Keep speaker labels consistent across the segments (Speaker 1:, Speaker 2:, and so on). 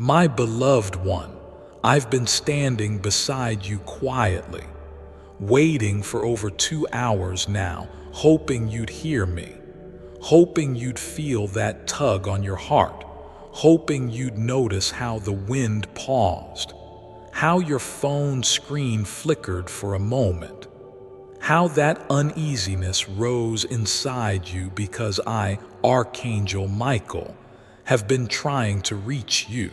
Speaker 1: My beloved one, I've been standing beside you quietly, waiting for over 2 hours now, hoping you'd hear me, hoping you'd feel that tug on your heart, hoping you'd notice how the wind paused, how your phone screen flickered for a moment, how that uneasiness rose inside you because I, Archangel Michael, have been trying to reach you.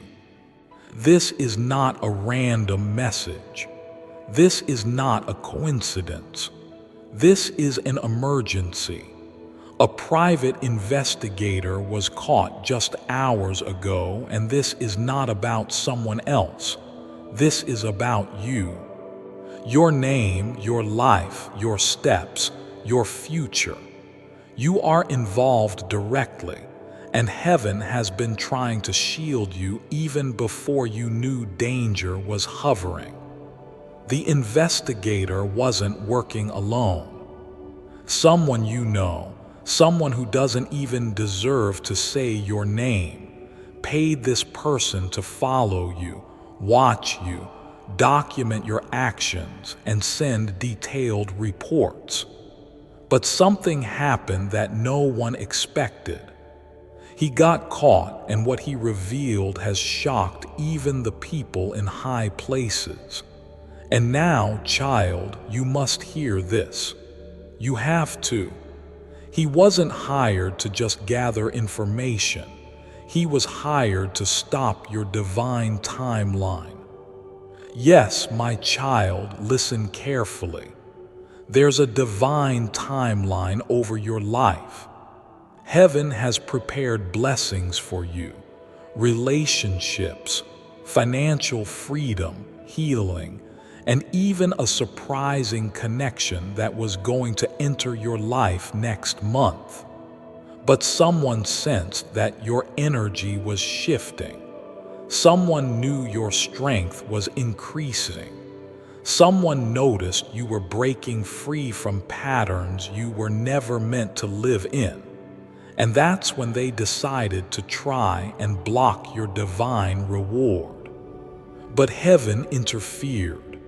Speaker 1: This is not a random message. This is not a coincidence. This is an emergency. A private investigator was caught just hours ago, and this is not about someone else. This is about you. Your name, your life, your steps, your future. You are involved directly, and heaven has been trying to shield you even before you knew danger was hovering. The investigator wasn't working alone. Someone you know, someone who doesn't even deserve to say your name, paid this person to follow you, watch you, document your actions, and send detailed reports. But something happened that no one expected. He got caught, and what he revealed has shocked even the people in high places. And now, child, you must hear this. You have to. He wasn't hired to just gather information. He was hired to stop your divine timeline. Yes, my child, listen carefully. There's a divine timeline over your life. Heaven has prepared blessings for you, relationships, financial freedom, healing, and even a surprising connection that was going to enter your life next month. But someone sensed that your energy was shifting. Someone knew your strength was increasing. Someone noticed you were breaking free from patterns you were never meant to live in. And that's when they decided to try and block your divine reward. But heaven interfered.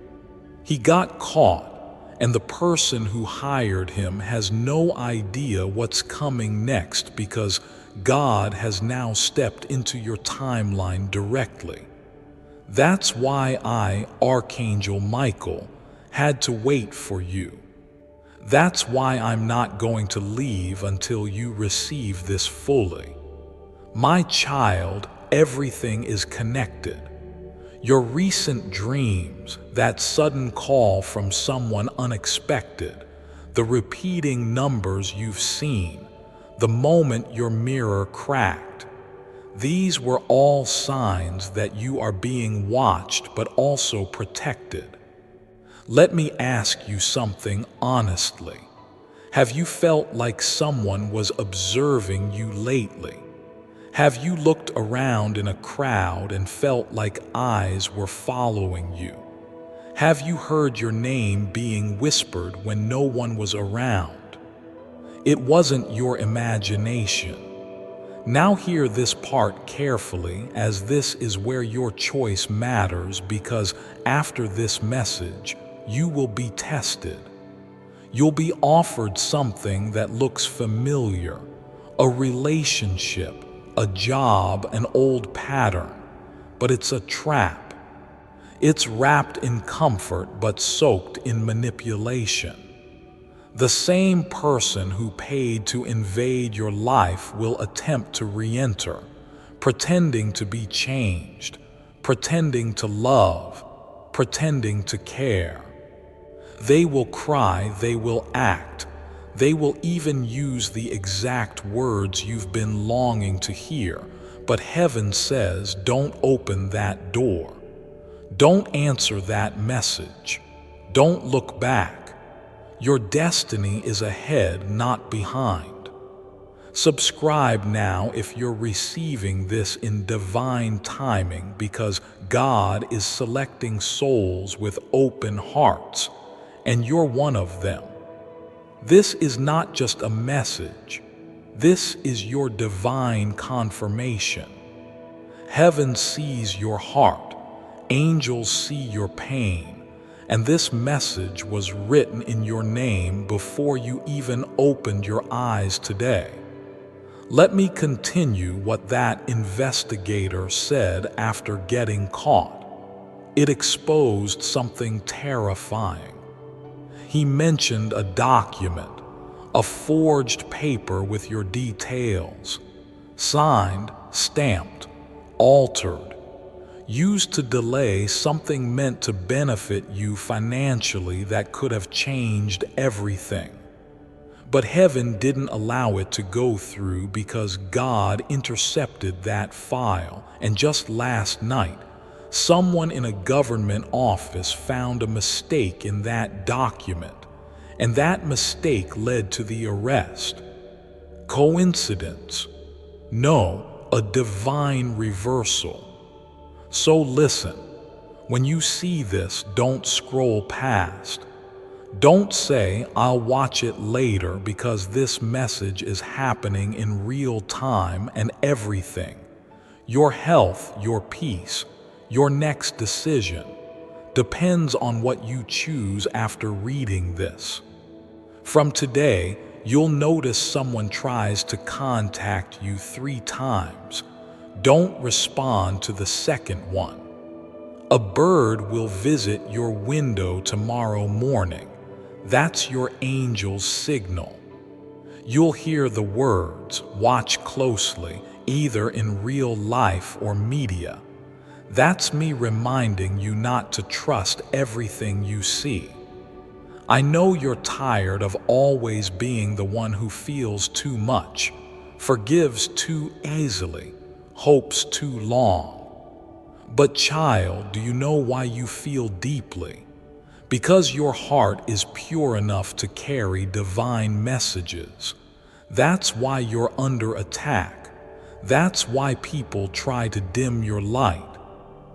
Speaker 1: He got caught, and the person who hired him has no idea what's coming next because God has now stepped into your timeline directly. That's why I, Archangel Michael, had to wait for you. That's why I'm not going to leave until you receive this fully. My child, everything is connected. Your recent dreams, that sudden call from someone unexpected, the repeating numbers you've seen, the moment your mirror cracked. These were all signs that you are being watched but also protected. Let me ask you something honestly. Have you felt like someone was observing you lately? Have you looked around in a crowd and felt like eyes were following you? Have you heard your name being whispered when no one was around? It wasn't your imagination. Now hear this part carefully, as this is where your choice matters, because after this message, you will be tested. You'll be offered something that looks familiar, a relationship, a job, an old pattern, but it's a trap. It's wrapped in comfort but soaked in manipulation. The same person who paid to invade your life will attempt to re-enter, pretending to be changed, pretending to love, pretending to care. They will cry, they will act, they will even use the exact words you've been longing to hear, but heaven says, don't open that door. Don't answer that message. Don't look back. Your destiny is ahead, not behind. Subscribe now if you're receiving this in divine timing, because God is selecting souls with open hearts, and you're one of them. This is not just a message. This is your divine confirmation. Heaven sees your heart, angels see your pain, and this message was written in your name before you even opened your eyes today. Let me continue what that investigator said after getting caught. It exposed something terrifying. He mentioned a document, a forged paper with your details, signed, stamped, altered, used to delay something meant to benefit you financially that could have changed everything. But heaven didn't allow it to go through because God intercepted that file, and just last night, someone in a government office found a mistake in that document, and that mistake led to the arrest. Coincidence? No, a divine reversal. So listen, when you see this, don't scroll past. Don't say, "I'll watch it later," because this message is happening in real time, and everything, your health, your peace, your next decision, depends on what you choose after reading this. From today, you'll notice someone tries to contact you 3 times. Don't respond to the second one. A bird will visit your window tomorrow morning. That's your angel's signal. You'll hear the words, "Watch closely," either in real life or media. That's me reminding you not to trust everything you see. I know you're tired of always being the one who feels too much, forgives too easily, hopes too long. But child, do you know why you feel deeply? Because your heart is pure enough to carry divine messages. That's why you're under attack. That's why people try to dim your light.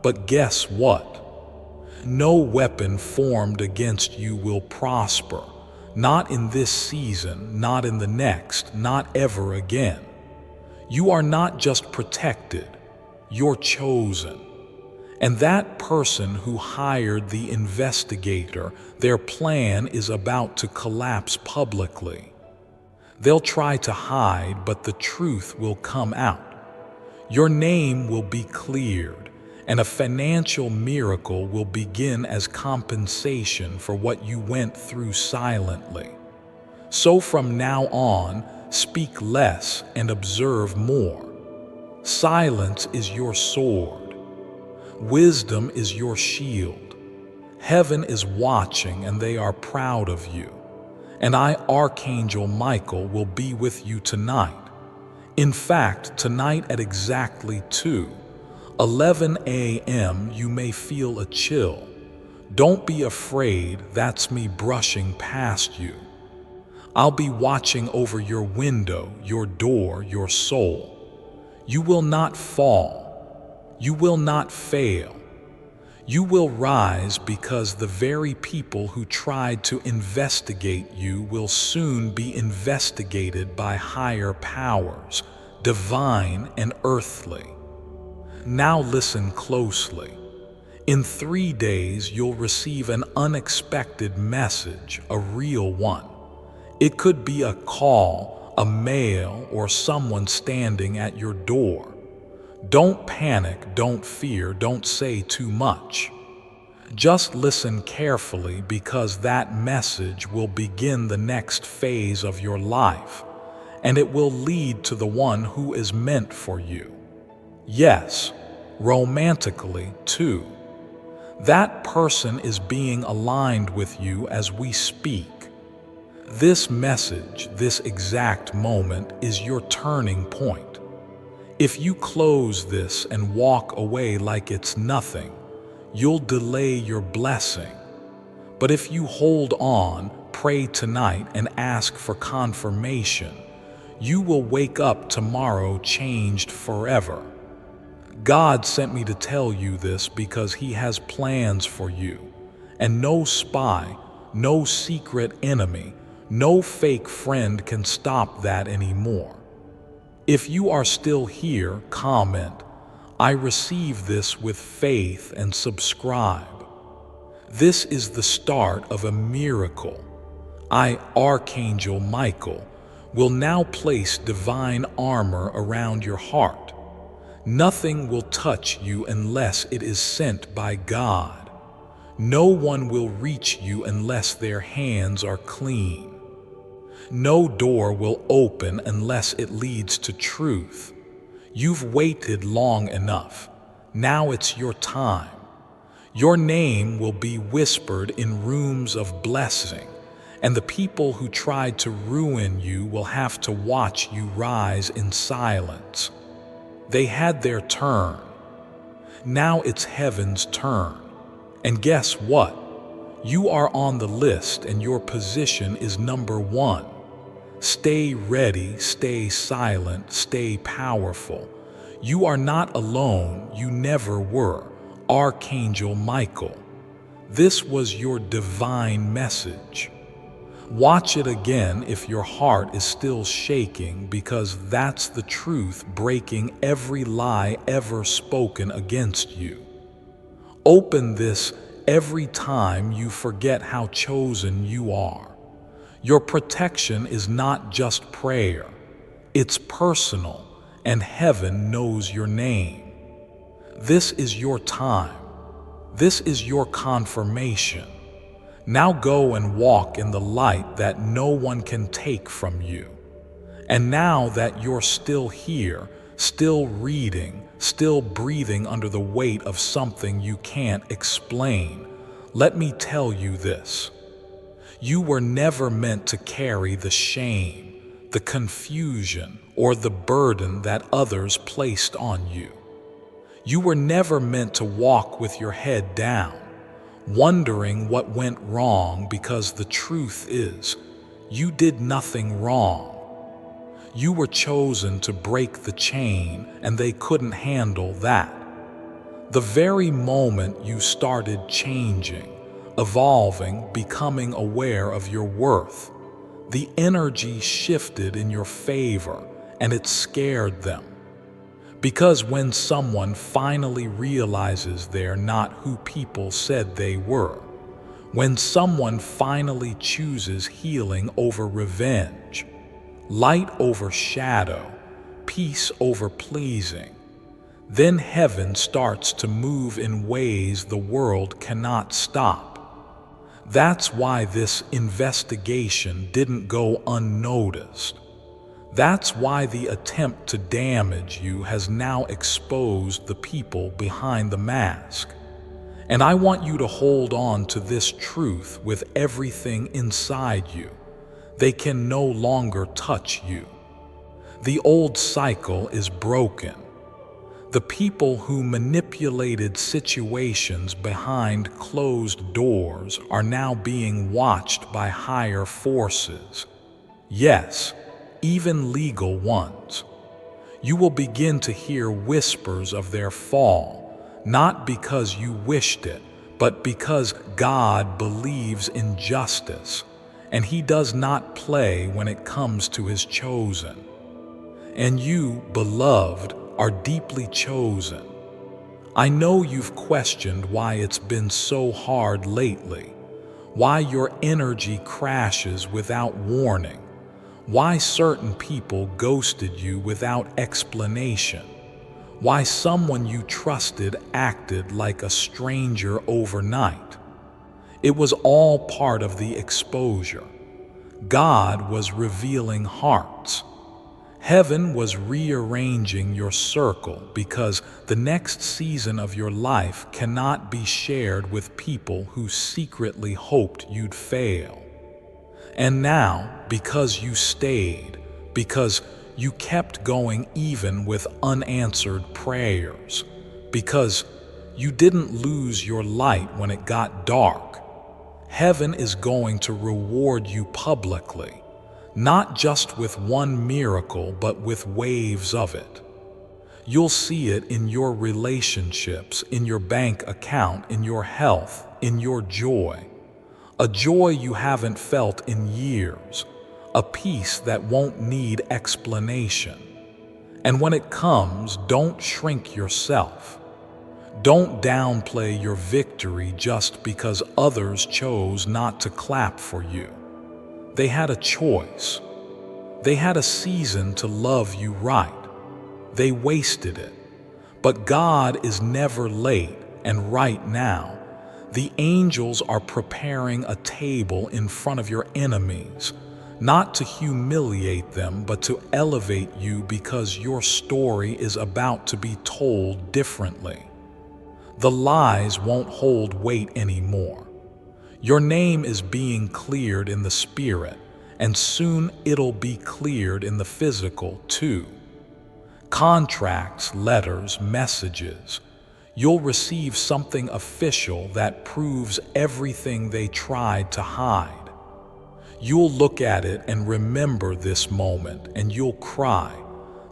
Speaker 1: But guess what? No weapon formed against you will prosper. Not in this season, not in the next, not ever again. You are not just protected, you're chosen. And that person who hired the investigator, their plan is about to collapse publicly. They'll try to hide, but the truth will come out. Your name will be cleared, and a financial miracle will begin as compensation for what you went through silently. So from now on, speak less and observe more. Silence is your sword. Wisdom is your shield. Heaven is watching, and they are proud of you. And I, Archangel Michael, will be with you tonight. In fact, tonight at exactly 2:11 a.m., you may feel a chill. Don't be afraid, that's me brushing past you. I'll be watching over your window, your door, your soul. You will not fall. You will not fail. You will rise, because the very people who tried to investigate you will soon be investigated by higher powers, divine and earthly. Now listen closely. In 3 days, you'll receive an unexpected message, a real one. It could be a call, a mail, or someone standing at your door. Don't panic, don't fear, don't say too much. Just listen carefully, because that message will begin the next phase of your life, and it will lead to the one who is meant for you. Yes, romantically too. That person is being aligned with you as we speak. This message, this exact moment, is your turning point. If you close this and walk away like it's nothing, you'll delay your blessing. But if you hold on, pray tonight, and ask for confirmation, you will wake up tomorrow changed forever. God sent me to tell you this because He has plans for you, and no spy, no secret enemy, no fake friend can stop that anymore. If you are still here, comment, I receive this with faith and subscribe. This is the start of a miracle. I, Archangel Michael, will now place divine armor around your heart. Nothing will touch you unless it is sent by God. No one will reach you unless their hands are clean. No door will open unless it leads to truth. You've waited long enough. Now it's your time. Your name will be whispered in rooms of blessing, and the people who tried to ruin you will have to watch you rise in silence. They had their turn. Now it's heaven's turn. And guess what? You are on the list and your position is number 1. Stay ready, stay silent, stay powerful. You are not alone, you never were. Archangel Michael. This was your divine message. Watch it again if your heart is still shaking, because that's the truth breaking every lie ever spoken against you. Open this every time you forget how chosen you are. Your protection is not just prayer, it's personal, and heaven knows your name. This is your time. This is your confirmation. Now go and walk in the light that no one can take from you. And now that you're still here, still reading, still breathing under the weight of something you can't explain, let me tell you this. You were never meant to carry the shame, the confusion, or the burden that others placed on you. You were never meant to walk with your head down, wondering what went wrong, because the truth is, you did nothing wrong. You were chosen to break the chain, and they couldn't handle that. The very moment you started changing, evolving, becoming aware of your worth, the energy shifted in your favor, and it scared them. Because when someone finally realizes they're not who people said they were, when someone finally chooses healing over revenge, light over shadow, peace over pleasing, then heaven starts to move in ways the world cannot stop. That's why this investigation didn't go unnoticed. That's why the attempt to damage you has now exposed the people behind the mask. And I want you to hold on to this truth with everything inside you. They can no longer touch you. The old cycle is broken. The people who manipulated situations behind closed doors are now being watched by higher forces. Yes, even legal ones. You will begin to hear whispers of their fall, not because you wished it, but because God believes in justice, and He does not play when it comes to His chosen. And you, beloved, are deeply chosen. I know you've questioned why it's been so hard lately, why your energy crashes without warning, why certain people ghosted you without explanation, why someone you trusted acted like a stranger overnight. It was all part of the exposure. God was revealing hearts. Heaven was rearranging your circle, because the next season of your life cannot be shared with people who secretly hoped you'd fail. And now, because you stayed, because you kept going even with unanswered prayers, because you didn't lose your light when it got dark, heaven is going to reward you publicly. Not just with one miracle, but with waves of it. You'll see it in your relationships, in your bank account, in your health, in your joy. A joy you haven't felt in years. A peace that won't need explanation. And when it comes, don't shrink yourself. Don't downplay your victory just because others chose not to clap for you. They had a choice. They had a season to love you right. They wasted it. But God is never late, and right now, the angels are preparing a table in front of your enemies, not to humiliate them, but to elevate you because your story is about to be told differently. The lies won't hold weight anymore. Your name is being cleared in the spirit, and soon it'll be cleared in the physical too. Contracts, letters, messages. You'll receive something official that proves everything they tried to hide. You'll look at it and remember this moment, and you'll cry,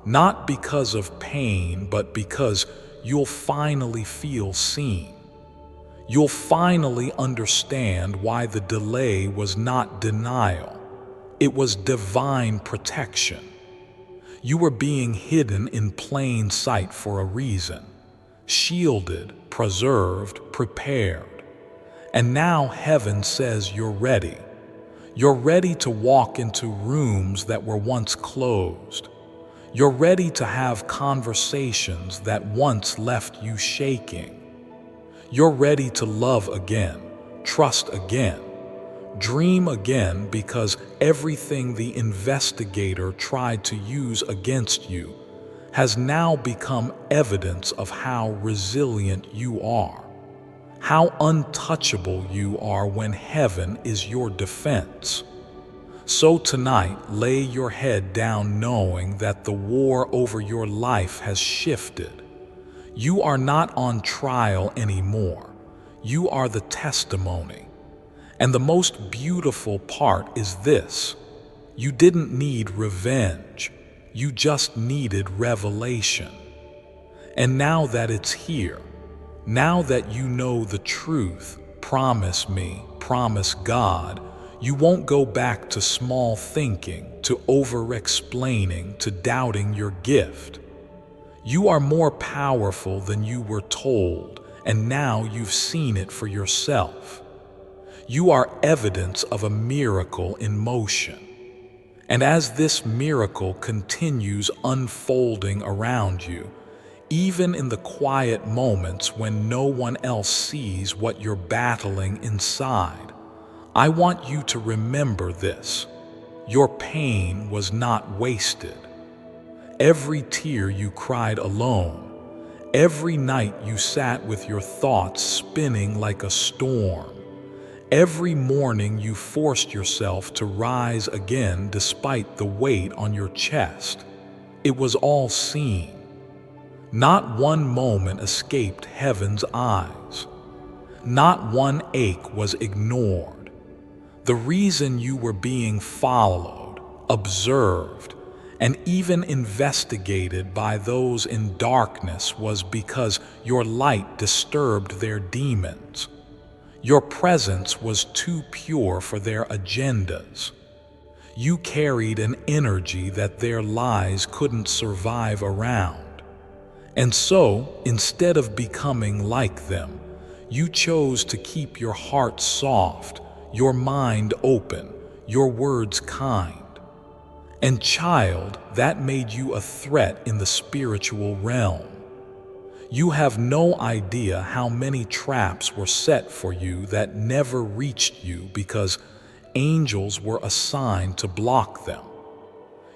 Speaker 1: not because of pain, but because you'll finally feel seen. You'll finally understand why the delay was not denial. It was divine protection. You were being hidden in plain sight for a reason, shielded, preserved, prepared. And now heaven says you're ready. You're ready to walk into rooms that were once closed. You're ready to have conversations that once left you shaking. You're ready to love again, trust again, dream again, because everything the investigator tried to use against you has now become evidence of how resilient you are, how untouchable you are when heaven is your defense. So tonight, lay your head down knowing that the war over your life has shifted. You are not on trial anymore. You are the testimony. And the most beautiful part is this: you didn't need revenge. You just needed revelation. And now that it's here, now that you know the truth, promise me, promise God, you won't go back to small thinking, to over-explaining, to doubting your gift. You are more powerful than you were told, and now you've seen it for yourself. You are evidence of a miracle in motion. And as this miracle continues unfolding around you, even in the quiet moments when no one else sees what you're battling inside, I want you to remember this: your pain was not wasted. Every tear you cried alone, every night you sat with your thoughts spinning like a storm, every morning you forced yourself to rise again despite the weight on your chest, it was all seen. Not one moment escaped heaven's eyes. Not one ache was ignored. The reason you were being followed, observed, and even investigated by those in darkness was because your light disturbed their demons. Your presence was too pure for their agendas. You carried an energy that their lies couldn't survive around. And so, instead of becoming like them, you chose to keep your heart soft, your mind open, your words kind. And child, that made you a threat in the spiritual realm. You have no idea how many traps were set for you that never reached you because angels were assigned to block them.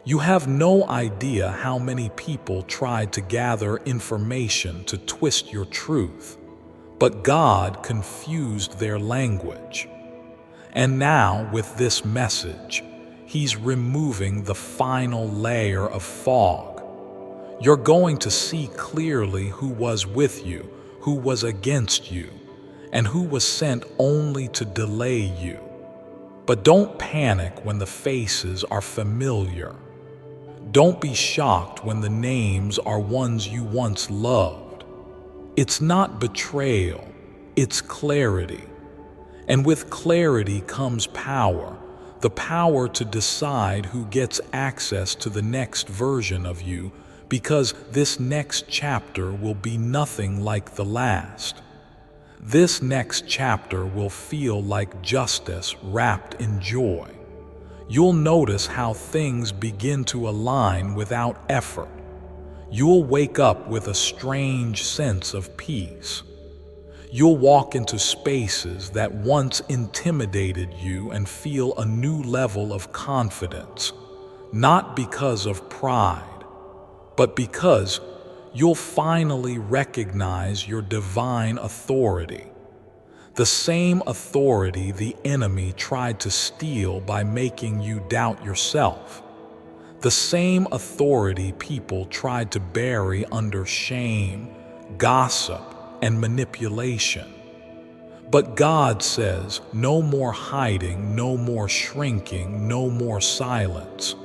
Speaker 1: You have no idea how many people tried to gather information to twist your truth, but God confused their language. And now, with this message, He's removing the final layer of fog. You're going to see clearly who was with you, who was against you, and who was sent only to delay you. But don't panic when the faces are familiar. Don't be shocked when the names are ones you once loved. It's not betrayal, it's clarity. And with clarity comes power, the power to decide who gets access to the next version of you because this next chapter will be nothing like the last. This next chapter will feel like justice wrapped in joy. You'll notice how things begin to align without effort. You'll wake up with a strange sense of peace. You'll walk into spaces that once intimidated you and feel a new level of confidence, not because of pride, but because you'll finally recognize your divine authority. The same authority the enemy tried to steal by making you doubt yourself. The same authority people tried to bury under shame, gossip, and manipulation. But God says, no more hiding, no more shrinking, no more silence.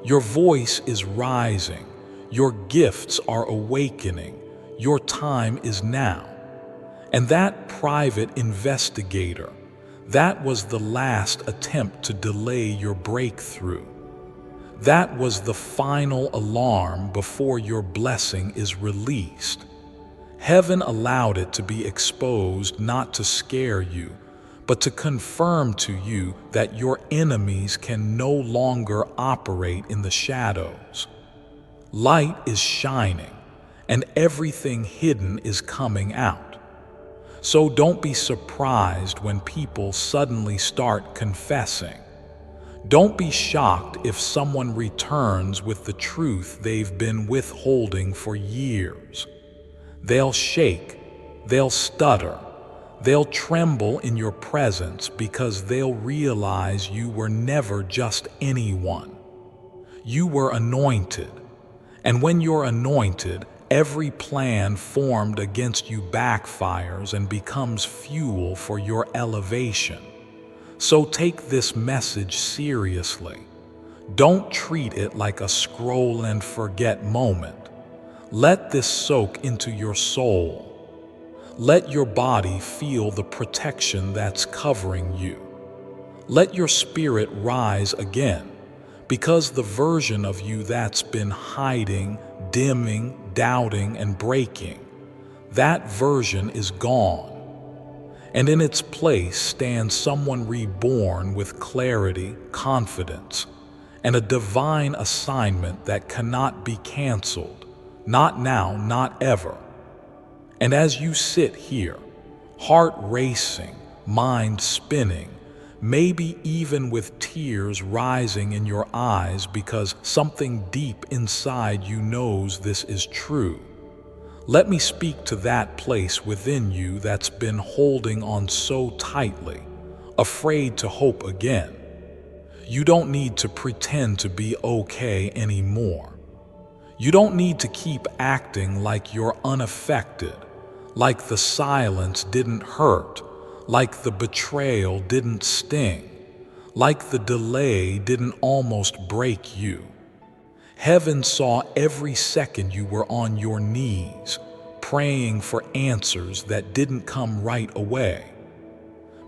Speaker 1: Your voice is rising, your gifts are awakening, your time is now. And that private investigator, that was the last attempt to delay your breakthrough. That was the final alarm before your blessing is released. Heaven allowed it to be exposed not to scare you, but to confirm to you that your enemies can no longer operate in the shadows. Light is shining, and everything hidden is coming out. So don't be surprised when people suddenly start confessing. Don't be shocked if someone returns with the truth they've been withholding for years. They'll shake, they'll stutter, they'll tremble in your presence because they'll realize you were never just anyone. You were anointed, and when you're anointed, every plan formed against you backfires and becomes fuel for your elevation. So take this message seriously. Don't treat it like a scroll and forget moment. Let this soak into your soul. Let your body feel the protection that's covering you. Let your spirit rise again, because the version of you that's been hiding, dimming, doubting, and breaking, that version is gone. And in its place stands someone reborn with clarity, confidence, and a divine assignment that cannot be canceled, not now, not ever. And as you sit here, heart racing, mind spinning, maybe even with tears rising in your eyes because something deep inside you knows this is true, let me speak to that place within you that's been holding on so tightly, afraid to hope again. You don't need to pretend to be okay anymore. You don't need to keep acting like you're unaffected, like the silence didn't hurt, like the betrayal didn't sting, like the delay didn't almost break you. Heaven saw every second you were on your knees, praying for answers that didn't come right away.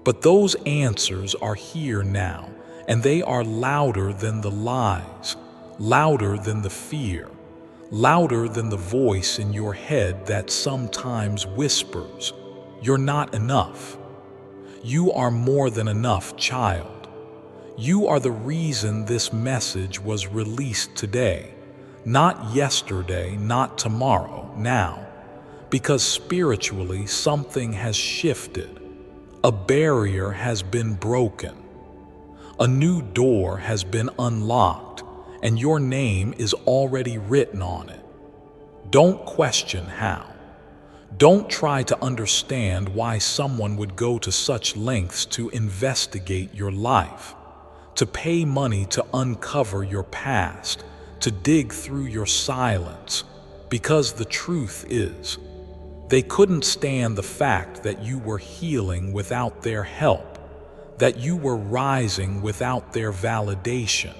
Speaker 1: But those answers are here now, and they are louder than the lies, louder than the fear, louder than the voice in your head that sometimes whispers, "You're not enough." You are more than enough, child. You are the reason this message was released today, not yesterday, not tomorrow, now, because spiritually something has shifted. A barrier has been broken. A new door has been unlocked, and your name is already written on it. Don't question how. Don't try to understand why someone would go to such lengths to investigate your life, to pay money to uncover your past, to dig through your silence, because the truth is, they couldn't stand the fact that you were healing without their help, that you were rising without their validation,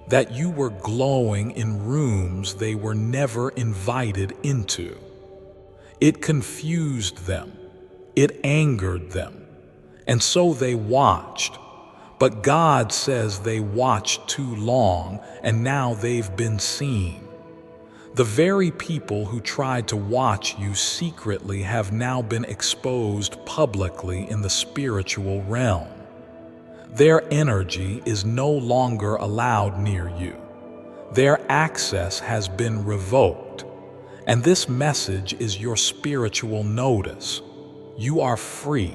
Speaker 1: that you were glowing in rooms they were never invited into. It confused them, it angered them, and so they watched. But God says they watched too long, and now they've been seen. The very people who tried to watch you secretly have now been exposed publicly in the spiritual realm. Their energy is no longer allowed near you. Their access has been revoked. And this message is your spiritual notice. You are free.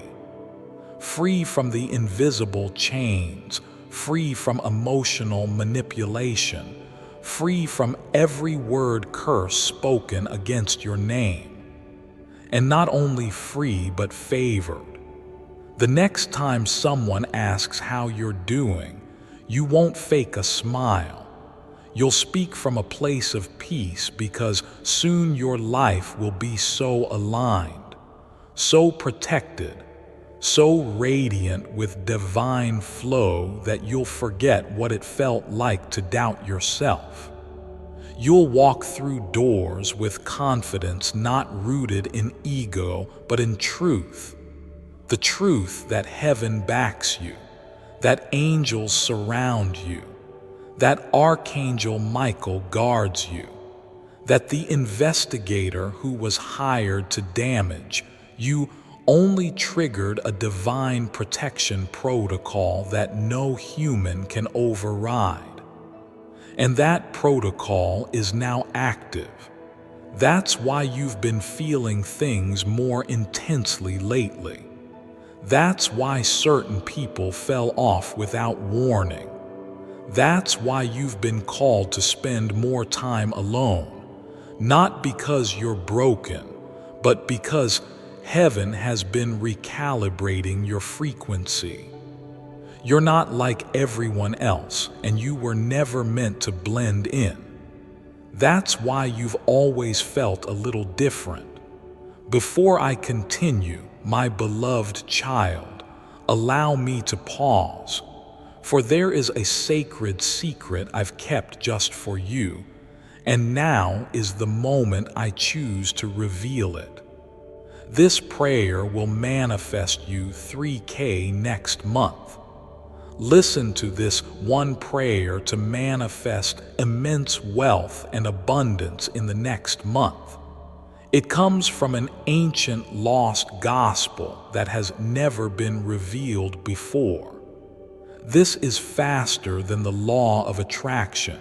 Speaker 1: Free from the invisible chains, free from emotional manipulation, free from every word curse spoken against your name. And not only free, but favored. The next time someone asks how you're doing, you won't fake a smile. You'll speak from a place of peace because soon your life will be so aligned, so protected, so radiant with divine flow that you'll forget what it felt like to doubt yourself. You'll walk through doors with confidence not rooted in ego but in truth. The truth that heaven backs you, that angels surround you, that Archangel Michael guards you, that the investigator who was hired to damage you only triggered a divine protection protocol that no human can override. And that protocol is now active. That's why you've been feeling things more intensely lately. That's why certain people fell off without warning. That's why you've been called to spend more time alone, not because you're broken, but because heaven has been recalibrating your frequency. You're not like everyone else, and you were never meant to blend in. That's why you've always felt a little different. Before I continue, my beloved child, allow me to pause, for there is a sacred secret I've kept just for you, and now is the moment I choose to reveal it. This prayer will manifest you 3K next month. Listen to this one prayer to manifest immense wealth and abundance in the next month. It comes from an ancient lost gospel that has never been revealed before. This is faster than the law of attraction,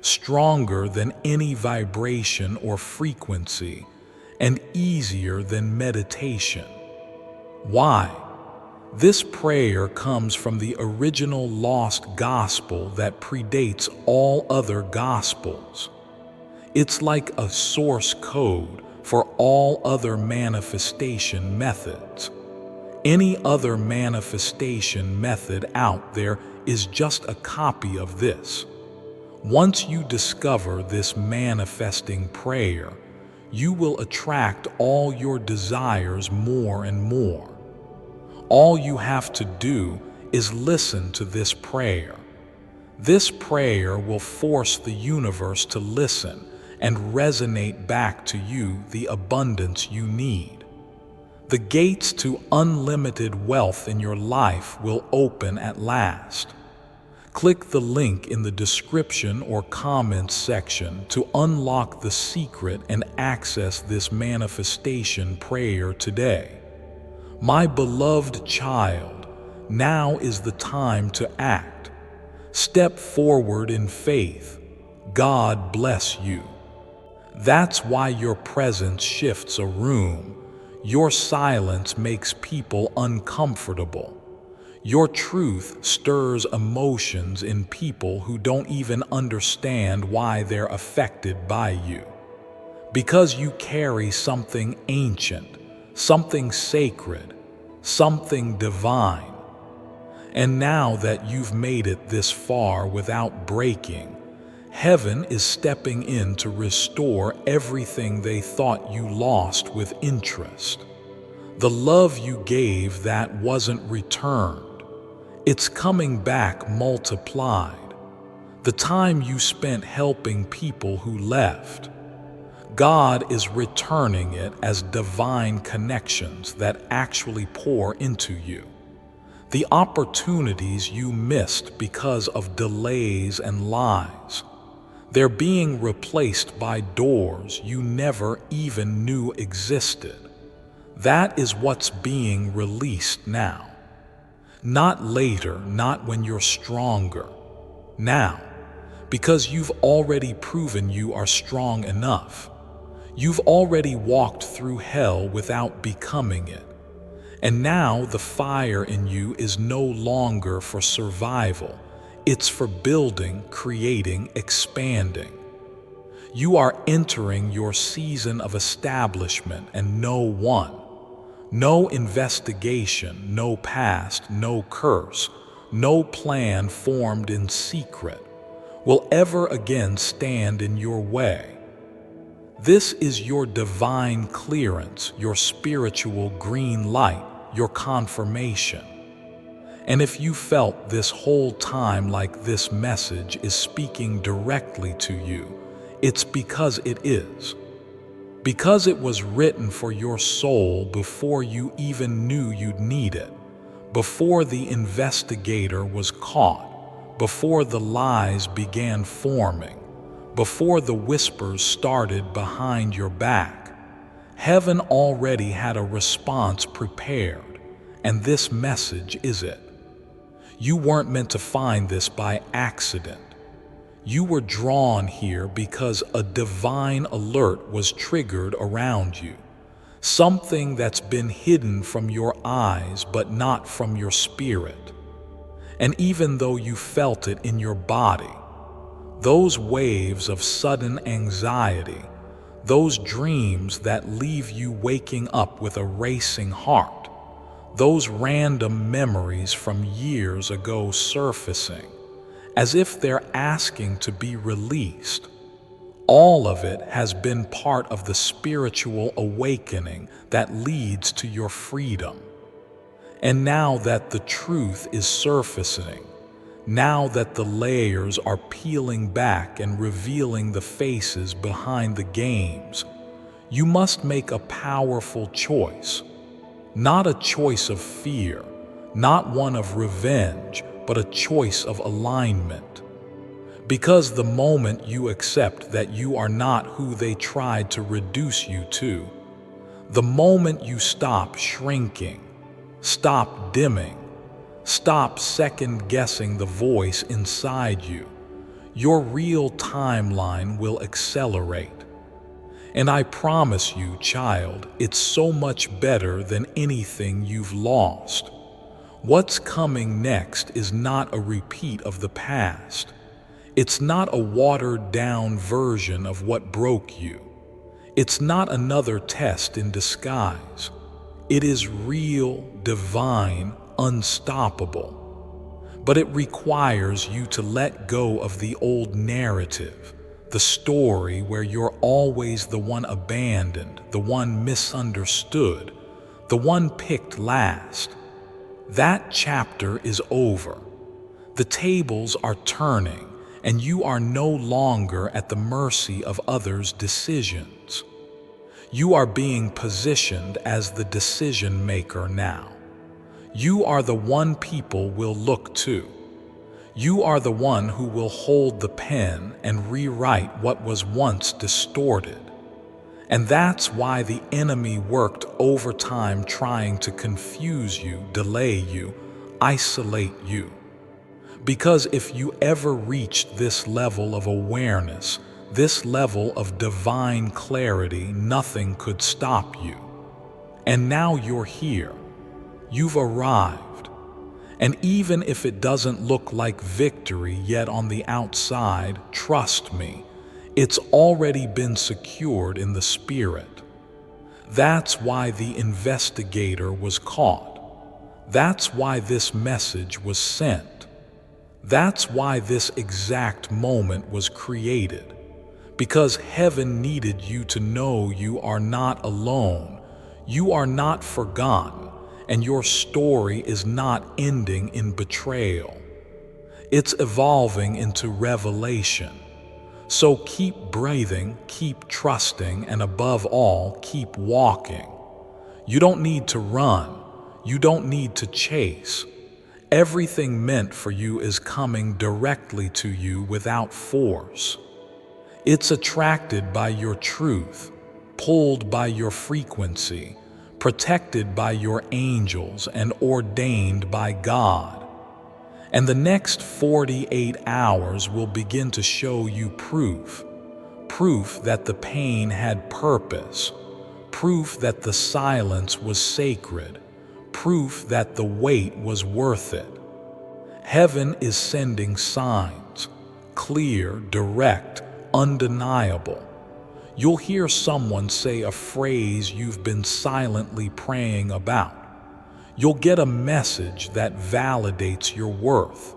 Speaker 1: stronger than any vibration or frequency, and easier than meditation. Why? This prayer comes from the original lost gospel that predates all other gospels. It's like a source code for all other manifestation methods. Any other manifestation method out there is just a copy of this. Once you discover this manifesting prayer, you will attract all your desires more and more. All you have to do is listen to this prayer. This prayer will force the universe to listen and resonate back to you the abundance you need. The gates to unlimited wealth in your life will open at last. Click the link in the description or comments section to unlock the secret and access this manifestation prayer today. My beloved child, now is the time to act. Step forward in faith. God bless you. That's why your presence shifts a room. Your silence makes people uncomfortable. Your truth stirs emotions in people who don't even understand why they're affected by you. Because you carry something ancient, something sacred, something divine. And now that you've made it this far without breaking, heaven is stepping in to restore everything they thought you lost with interest. The love you gave that wasn't returned, it's coming back multiplied. The time you spent helping people who left, God is returning it as divine connections that actually pour into you. The opportunities you missed because of delays and lies, They're being replaced by doors you never even knew existed. That is what's being released now. Not later, not when you're stronger. Now, because you've already proven you are strong enough. You've already walked through hell without becoming it. And now the fire in you is no longer for survival. It's for building, creating, expanding. You are entering your season of establishment, and no investigation, no past, no curse, no plan formed in secret will ever again stand in your way. This is your divine clearance, your spiritual green light, your confirmation. And if you felt this whole time like this message is speaking directly to you, it's because it is. Because it was written for your soul before you even knew you'd need it, before the investigator was caught, before the lies began forming, before the whispers started behind your back. Heaven already had a response prepared, and this message is it. You weren't meant to find this by accident. You were drawn here because a divine alert was triggered around you. Something that's been hidden from your eyes but not from your spirit. And even though you felt it in your body, those waves of sudden anxiety, those dreams that leave you waking up with a racing heart, those random memories from years ago surfacing, as if they're asking to be released. All of it has been part of the spiritual awakening that leads to your freedom. And now that the truth is surfacing, now that the layers are peeling back and revealing the faces behind the games, you must make a powerful choice. Not a choice of fear, not one of revenge, but a choice of alignment. Because the moment you accept that you are not who they tried to reduce you to, the moment you stop shrinking, stop dimming, stop second-guessing the voice inside you, your real timeline will accelerate. And I promise you, child, it's so much better than anything you've lost. What's coming next is not a repeat of the past. It's not a watered-down version of what broke you. It's not another test in disguise. It is real, divine, unstoppable. But it requires you to let go of the old narrative, the story where you're always the one abandoned, the one misunderstood, the one picked last. That chapter is over. The tables are turning, and you are no longer at the mercy of others' decisions. You are being positioned as the decision maker now. You are the one people will look to. You are the one who will hold the pen and rewrite what was once distorted. And that's why the enemy worked overtime trying to confuse you, delay you, isolate you. Because if you ever reached this level of awareness, this level of divine clarity, nothing could stop you. And now you're here. You've arrived. And even if it doesn't look like victory yet on the outside, trust me, it's already been secured in the spirit. That's why the investigator was caught. That's why this message was sent. That's why this exact moment was created. Because heaven needed you to know you are not alone, you are not forgotten, and your story is not ending in betrayal. It's evolving into revelation. So keep breathing, keep trusting, and above all, keep walking. You don't need to run. You don't need to chase. Everything meant for you is coming directly to you without force. It's attracted by your truth, pulled by your frequency, protected by your angels, and ordained by God. And the next 48 hours will begin to show you proof that the pain had purpose, proof that the silence was sacred, proof that the wait was worth it. Heaven is sending signs, clear, direct, undeniable. You'll hear someone say a phrase you've been silently praying about. You'll get a message that validates your worth.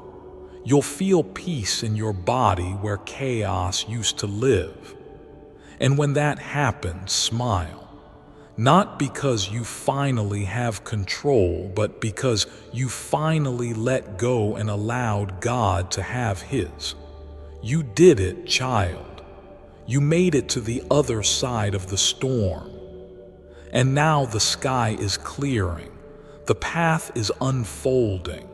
Speaker 1: You'll feel peace in your body where chaos used to live. And when that happens, smile. Not because you finally have control, but because you finally let go and allowed God to have His. You did it, child. You made it to the other side of the storm. And now the sky is clearing, the path is unfolding,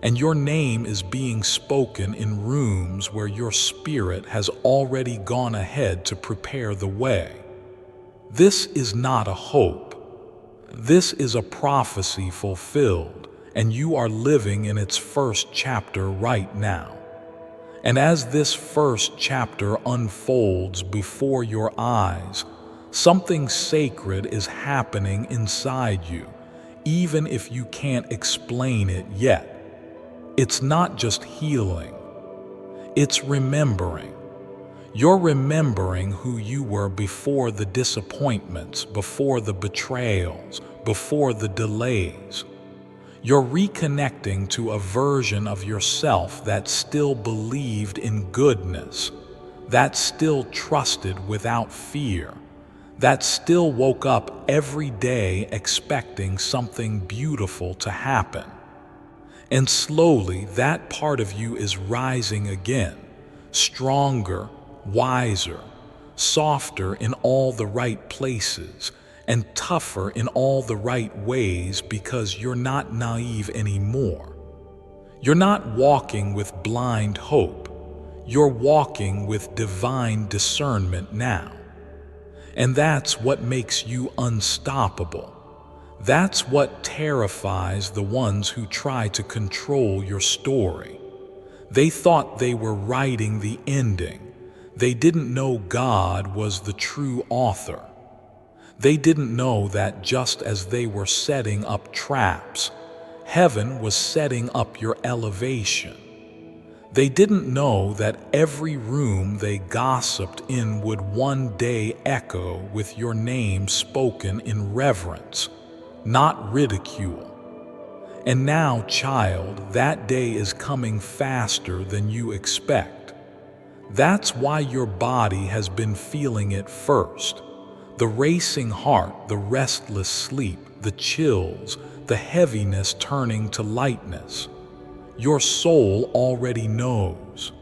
Speaker 1: and your name is being spoken in rooms where your spirit has already gone ahead to prepare the way. This is not a hope. This is a prophecy fulfilled, and you are living in its first chapter right now. And as this first chapter unfolds before your eyes, something sacred is happening inside you, even if you can't explain it yet. It's not just healing, it's remembering. You're remembering who you were before the disappointments, before the betrayals, before the delays. You're reconnecting to a version of yourself that still believed in goodness, that still trusted without fear, that still woke up every day expecting something beautiful to happen. And slowly that part of you is rising again, stronger, wiser, softer in all the right places, and tougher in all the right ways, because you're not naive anymore. You're not walking with blind hope. You're walking with divine discernment now. And that's what makes you unstoppable. That's what terrifies the ones who try to control your story. They thought they were writing the ending. They didn't know God was the true author. They didn't know that just as they were setting up traps, heaven was setting up your elevation. They didn't know that every room they gossiped in would one day echo with your name spoken in reverence, not ridicule. And now, child, that day is coming faster than you expect. That's why your body has been feeling it first. The racing heart, the restless sleep, the chills, the heaviness turning to lightness. Your soul already knows.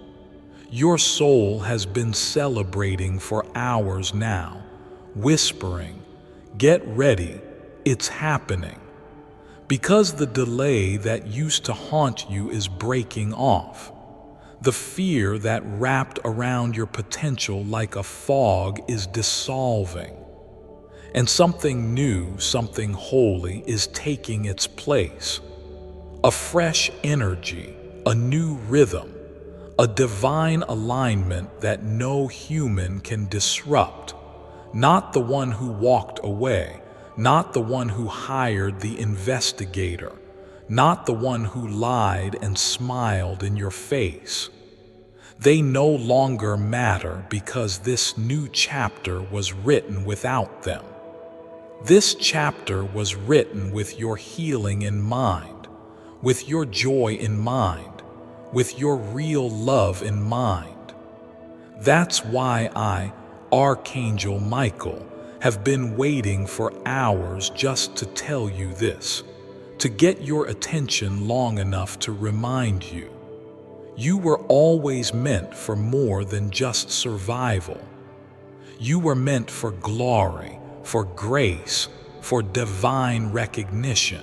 Speaker 1: Your soul has been celebrating for hours now, whispering, "Get ready, it's happening." Because the delay that used to haunt you is breaking off. The fear that wrapped around your potential like a fog is dissolving. And something new, something holy is taking its place. A fresh energy, a new rhythm, a divine alignment that no human can disrupt. Not the one who walked away, not the one who hired the investigator, not the one who lied and smiled in your face. They no longer matter because this new chapter was written without them. This chapter was written with your healing in mind, with your joy in mind, with your real love in mind. That's why I, Archangel Michael, have been waiting for hours just to tell you this, to get your attention long enough to remind you. You were always meant for more than just survival. You were meant for glory, for grace, for divine recognition.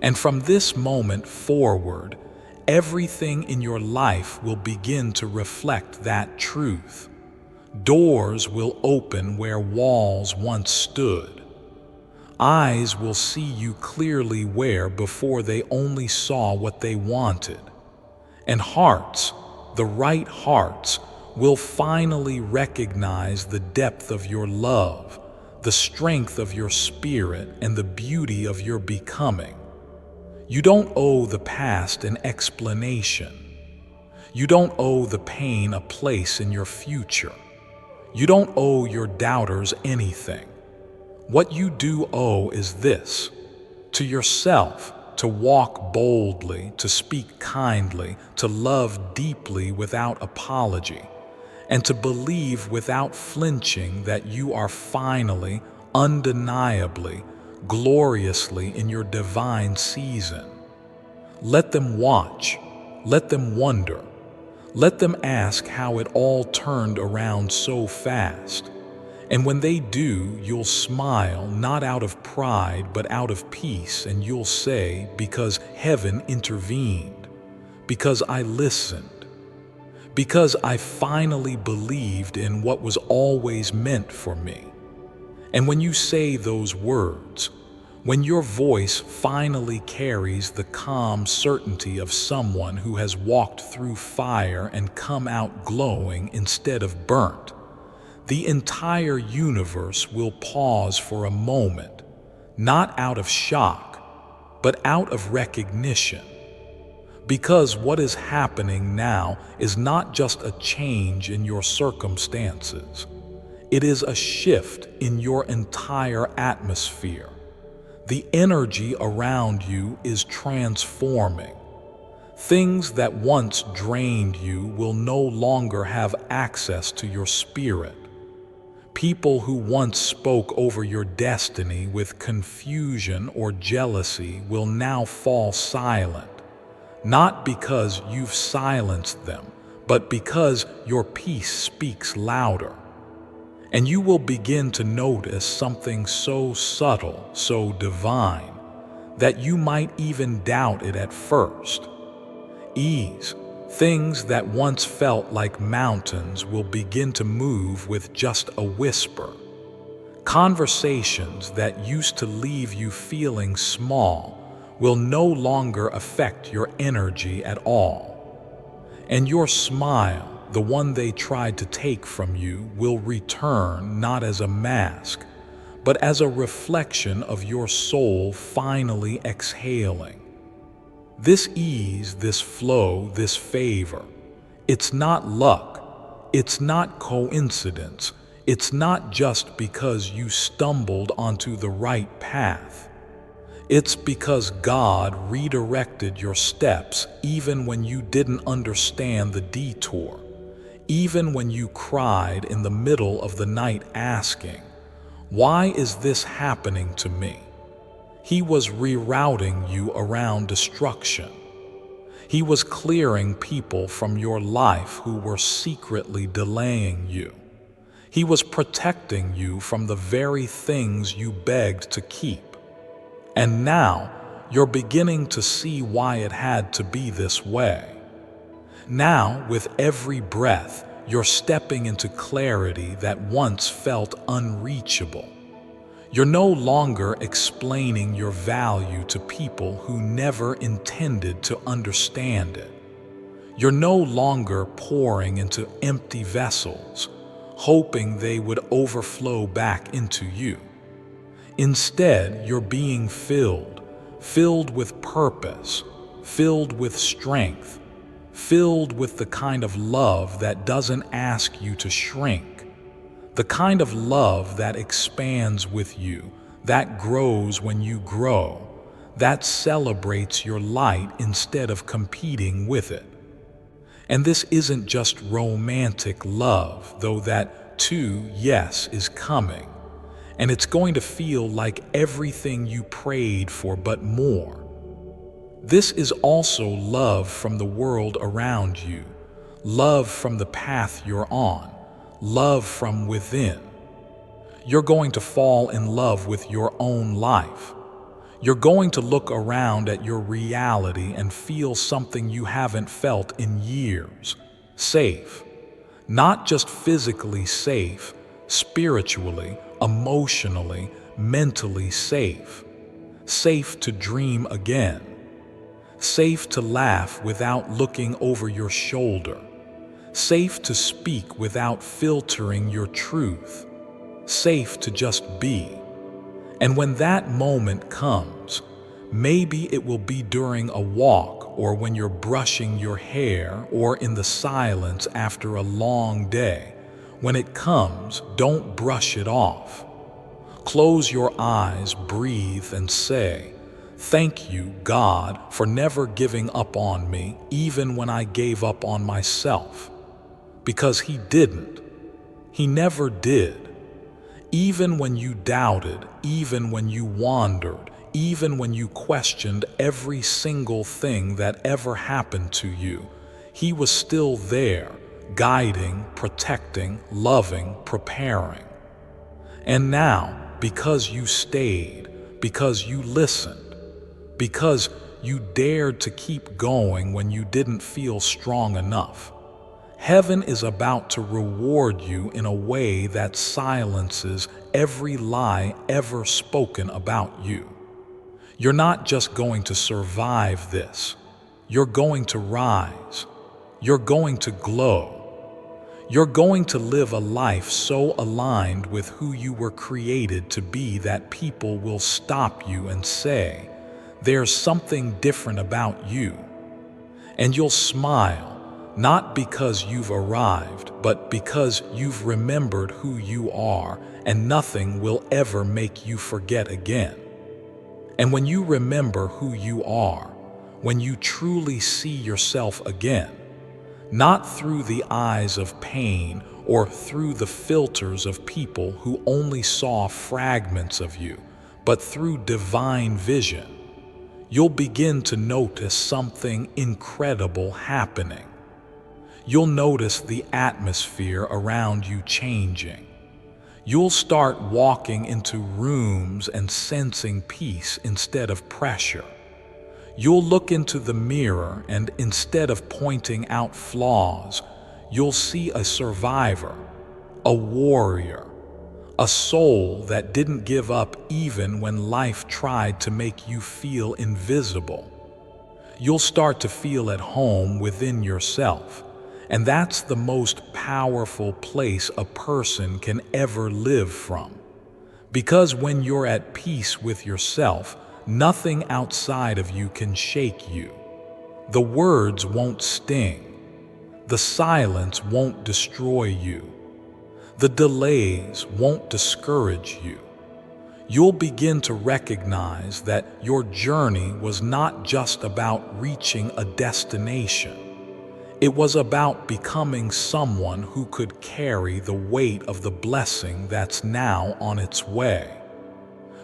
Speaker 1: And from this moment forward, everything in your life will begin to reflect that truth. Doors will open where walls once stood. Eyes will see you clearly where before they only saw what they wanted. And hearts, the right hearts, will finally recognize the depth of your love, the strength of your spirit, and the beauty of your becoming. You don't owe the past an explanation. You don't owe the pain a place in your future. You don't owe your doubters anything. What you do owe is this: to yourself, to walk boldly, to speak kindly, to love deeply without apology, and to believe without flinching that you are finally, undeniably, gloriously in your divine season. Let them watch, let them wonder, let them ask how it all turned around so fast. And when they do, you'll smile, not out of pride, but out of peace, and you'll say, because heaven intervened, because I listened, because I finally believed in what was always meant for me. And when you say those words, when your voice finally carries the calm certainty of someone who has walked through fire and come out glowing instead of burnt, the entire universe will pause for a moment, not out of shock, but out of recognition. Because what is happening now is not just a change in your circumstances. It is a shift in your entire atmosphere. The energy around you is transforming. Things that once drained you will no longer have access to your spirit. People who once spoke over your destiny with confusion or jealousy will now fall silent, not because you've silenced them, but because your peace speaks louder. And you will begin to notice something so subtle, so divine, that you might even doubt it at first. Ease. Things that once felt like mountains will begin to move with just a whisper. Conversations that used to leave you feeling small will no longer affect your energy at all. And your smile, the one they tried to take from you, will return not as a mask, but as a reflection of your soul finally exhaling. This ease, this flow, this favor, it's not luck, it's not coincidence, it's not just because you stumbled onto the right path. It's because God redirected your steps even when you didn't understand the detour, even when you cried in the middle of the night asking, "Why is this happening to me?" He was rerouting you around destruction. He was clearing people from your life who were secretly delaying you. He was protecting you from the very things you begged to keep. And now you're beginning to see why it had to be this way. Now, with every breath, you're stepping into clarity that once felt unreachable. You're no longer explaining your value to people who never intended to understand it. You're no longer pouring into empty vessels, hoping they would overflow back into you. Instead, you're being filled with purpose, filled with strength, filled with the kind of love that doesn't ask you to shrink. The kind of love that expands with you, that grows when you grow, that celebrates your light instead of competing with it. And this isn't just romantic love, though that too, yes, is coming. And it's going to feel like everything you prayed for, but more. This is also love from the world around you, love from the path you're on, love from within. You're going to fall in love with your own life. You're going to look around at your reality and feel something you haven't felt in years. Safe. Not just physically safe, spiritually, emotionally, mentally safe. Safe to dream again. Safe to laugh without looking over your shoulder. Safe to speak without filtering your truth. Safe to just be. And when that moment comes, maybe it will be during a walk or when you're brushing your hair or in the silence after a long day. When it comes, don't brush it off. Close your eyes, breathe, and say, "Thank you, God, for never giving up on me, even when I gave up on myself." Because He didn't. He never did. Even when you doubted, even when you wandered, even when you questioned every single thing that ever happened to you, He was still there, guiding, protecting, loving, preparing. And now, because you stayed, because you listened, because you dared to keep going when you didn't feel strong enough, Heaven is about to reward you in a way that silences every lie ever spoken about you. You're not just going to survive this. You're going to rise. You're going to glow. You're going to live a life so aligned with who you were created to be that people will stop you and say, "There's something different about you." And you'll smile. Not because you've arrived, but because you've remembered who you are, and nothing will ever make you forget again. And when you remember who you are, when you truly see yourself again, not through the eyes of pain or through the filters of people who only saw fragments of you, but through divine vision, you'll begin to notice something incredible happening. You'll notice the atmosphere around you changing. You'll start walking into rooms and sensing peace instead of pressure. You'll look into the mirror and instead of pointing out flaws, you'll see a survivor, a warrior, a soul that didn't give up even when life tried to make you feel invisible. You'll start to feel at home within yourself. And that's the most powerful place a person can ever live from. Because when you're at peace with yourself, nothing outside of you can shake you. The words won't sting. The silence won't destroy you. The delays won't discourage you. You'll begin to recognize that your journey was not just about reaching a destination. It was about becoming someone who could carry the weight of the blessing that's now on its way.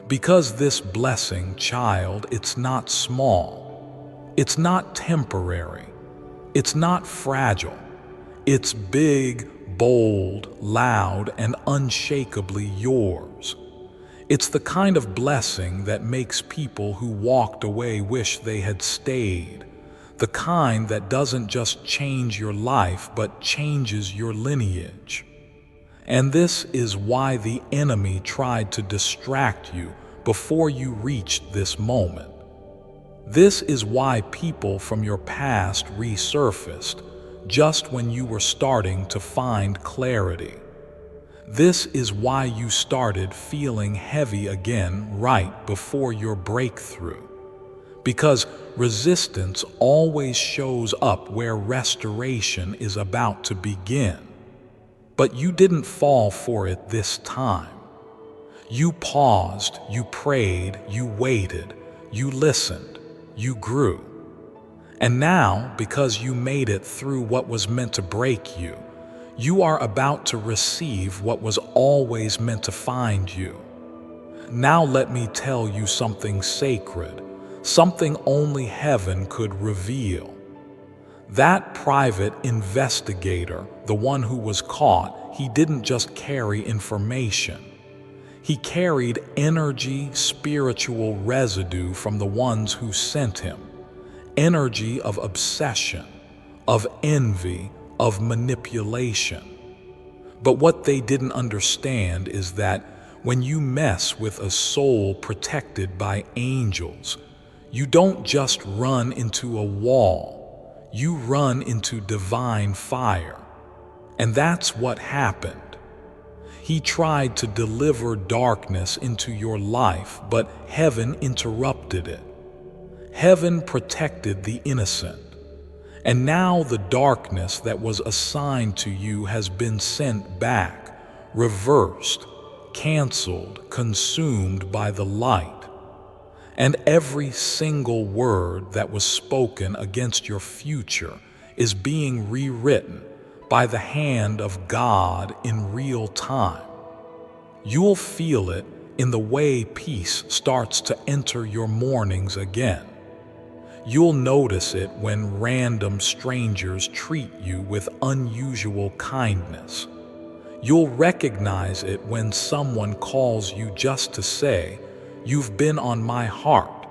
Speaker 1: Because this blessing, child, it's not small. It's not temporary. It's not fragile. It's big, bold, loud, and unshakably yours. It's the kind of blessing that makes people who walked away wish they had stayed. The kind that doesn't just change your life, but changes your lineage. And this is why the enemy tried to distract you before you reached this moment. This is why people from your past resurfaced just when you were starting to find clarity. This is why you started feeling heavy again right before your breakthrough. Because resistance always shows up where restoration is about to begin. But you didn't fall for it this time. You paused, you prayed, you waited, you listened, you grew. And now, because you made it through what was meant to break you, you are about to receive what was always meant to find you. Now let me tell you something sacred. Something only heaven could reveal. That private investigator, the one who was caught, he didn't just carry information. He carried energy, spiritual residue from the ones who sent him. Energy of obsession, of envy, of manipulation. But what they didn't understand is that when you mess with a soul protected by angels, you don't just run into a wall, you run into divine fire. And that's what happened. He tried to deliver darkness into your life, but heaven interrupted it. Heaven protected the innocent. And now the darkness that was assigned to you has been sent back, reversed, canceled, consumed by the light. And every single word that was spoken against your future is being rewritten by the hand of God in real time. You'll feel it in the way peace starts to enter your mornings again. You'll notice it when random strangers treat you with unusual kindness. You'll recognize it when someone calls you just to say, "You've been on my heart."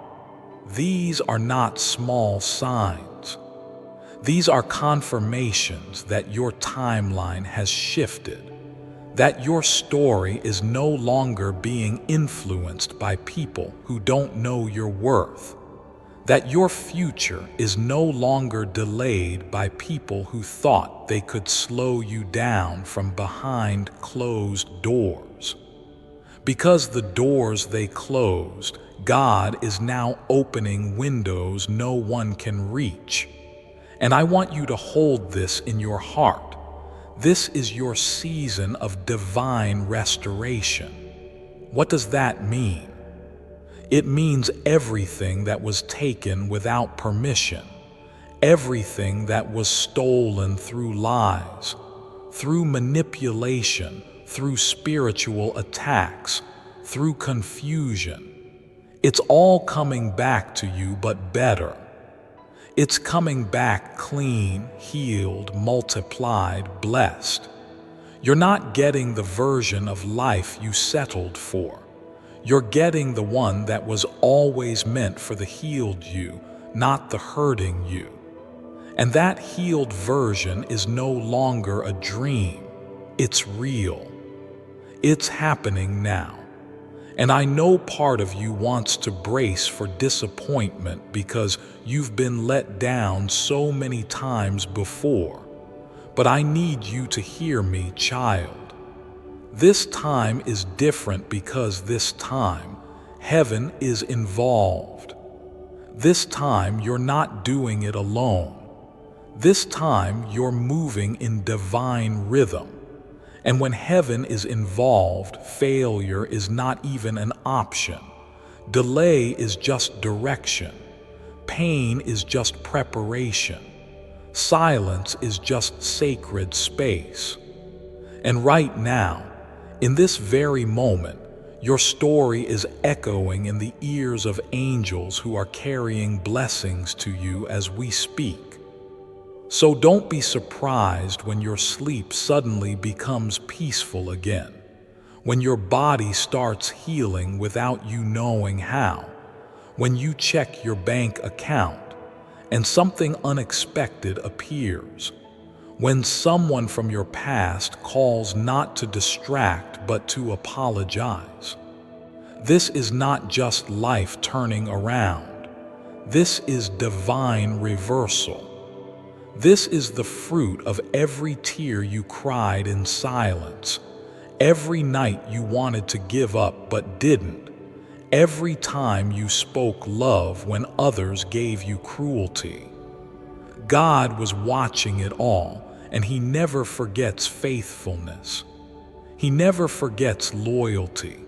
Speaker 1: These are not small signs. These are confirmations that your timeline has shifted, that your story is no longer being influenced by people who don't know your worth, that your future is no longer delayed by people who thought they could slow you down from behind closed doors. Because the doors they closed, God is now opening windows no one can reach. And I want you to hold this in your heart. This is your season of divine restoration. What does that mean? It means everything that was taken without permission, everything that was stolen through lies, through manipulation, through spiritual attacks, through confusion. It's all coming back to you, but better. It's coming back clean, healed, multiplied, blessed. You're not getting the version of life you settled for. You're getting the one that was always meant for the healed you, not the hurting you. And that healed version is no longer a dream. It's real. It's happening now. And I know part of you wants to brace for disappointment because you've been let down so many times before. But I need you to hear me, child. This time is different because this time, heaven is involved. This time, you're not doing it alone. This time, you're moving in divine rhythm. And when heaven is involved, failure is not even an option. Delay is just direction. Pain is just preparation. Silence is just sacred space. And right now, in this very moment, your story is echoing in the ears of angels who are carrying blessings to you as we speak. So don't be surprised when your sleep suddenly becomes peaceful again, when your body starts healing without you knowing how, when you check your bank account and something unexpected appears, when someone from your past calls not to distract but to apologize. This is not just life turning around. This is divine reversal. This is the fruit of every tear you cried in silence, every night you wanted to give up but didn't, every time you spoke love when others gave you cruelty. God was watching it all, and He never forgets faithfulness. He never forgets loyalty.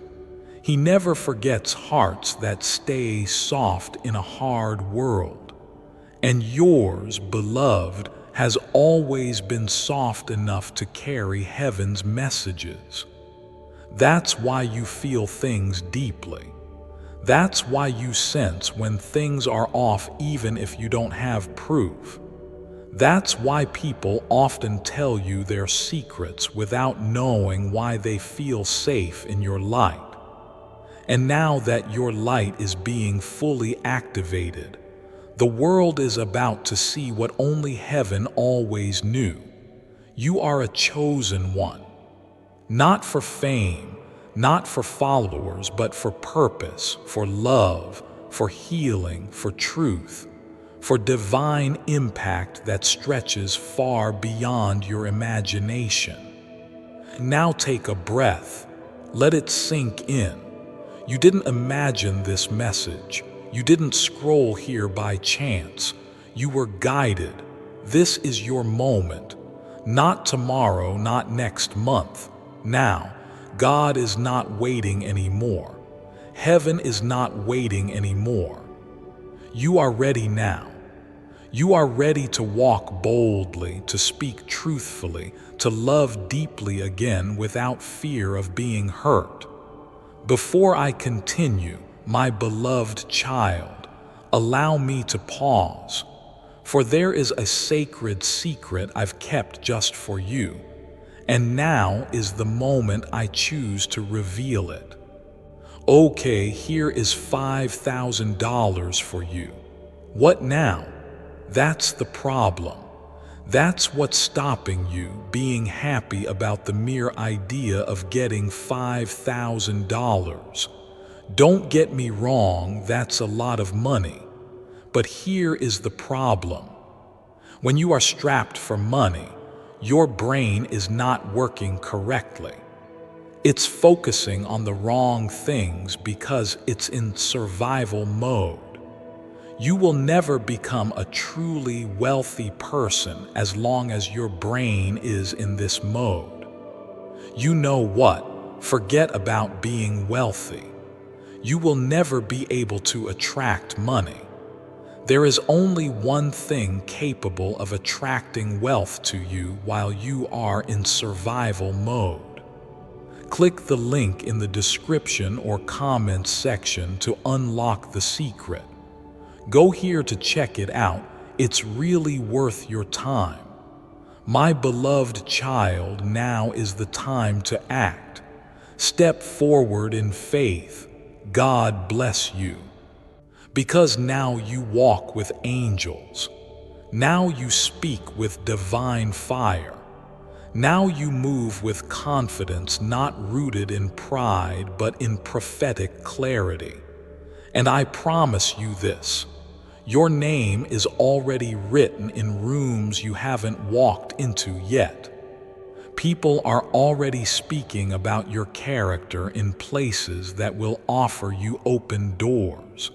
Speaker 1: He never forgets hearts that stay soft in a hard world. And yours, beloved, has always been soft enough to carry heaven's messages. That's why you feel things deeply. That's why you sense when things are off even if you don't have proof. That's why people often tell you their secrets without knowing why they feel safe in your light. And now that your light is being fully activated, the world is about to see what only heaven always knew. You are a chosen one. Not for fame, not for followers, but for purpose, for love, for healing, for truth, for divine impact that stretches far beyond your imagination. Now take a breath. Let it sink in. You didn't imagine this message. You didn't scroll here by chance. You were guided. This is your moment. Not tomorrow, not next month. Now, God is not waiting anymore. Heaven is not waiting anymore. You are ready now. You are ready to walk boldly, to speak truthfully, to love deeply again without fear of being hurt. Before I continue, my beloved child, allow me to pause, for there is a sacred secret I've kept just for you, and now is the moment I choose to reveal it. Okay, here is $5,000 for you. What now? That's the problem. That's what's stopping you being happy about the mere idea of getting $5,000. Don't get me wrong, that's a lot of money. But here is the problem. When you are strapped for money, your brain is not working correctly. It's focusing on the wrong things because it's in survival mode. You will never become a truly wealthy person as long as your brain is in this mode. You know what? Forget about being wealthy. You will never be able to attract money. There is only one thing capable of attracting wealth to you while you are in survival mode. Click the link in the description or comments section to unlock the secret. Go here to check it out. It's really worth your time. My beloved child, now is the time to act. Step forward in faith. God bless you. Because now you walk with angels. Now you speak with divine fire. Now you move with confidence not rooted in pride but in prophetic clarity. And I promise you this. Your name is already written in rooms you haven't walked into yet. People are already speaking about your character in places that will offer you open doors.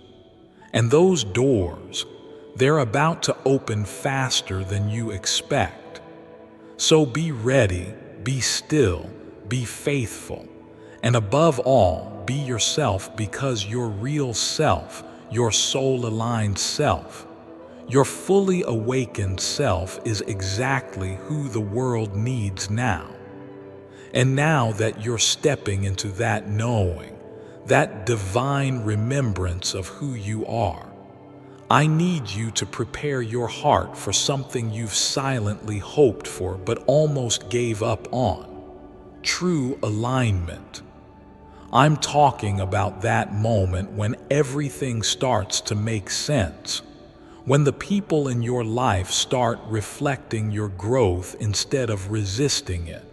Speaker 1: And those doors, they're about to open faster than you expect. So be ready, be still, be faithful, and above all, be yourself, because your real self, your soul-aligned self, your fully awakened self is exactly who the world needs now. And now that you're stepping into that knowing, that divine remembrance of who you are, I need you to prepare your heart for something you've silently hoped for but almost gave up on: true alignment. I'm talking about that moment when everything starts to make sense, when the people in your life start reflecting your growth instead of resisting it,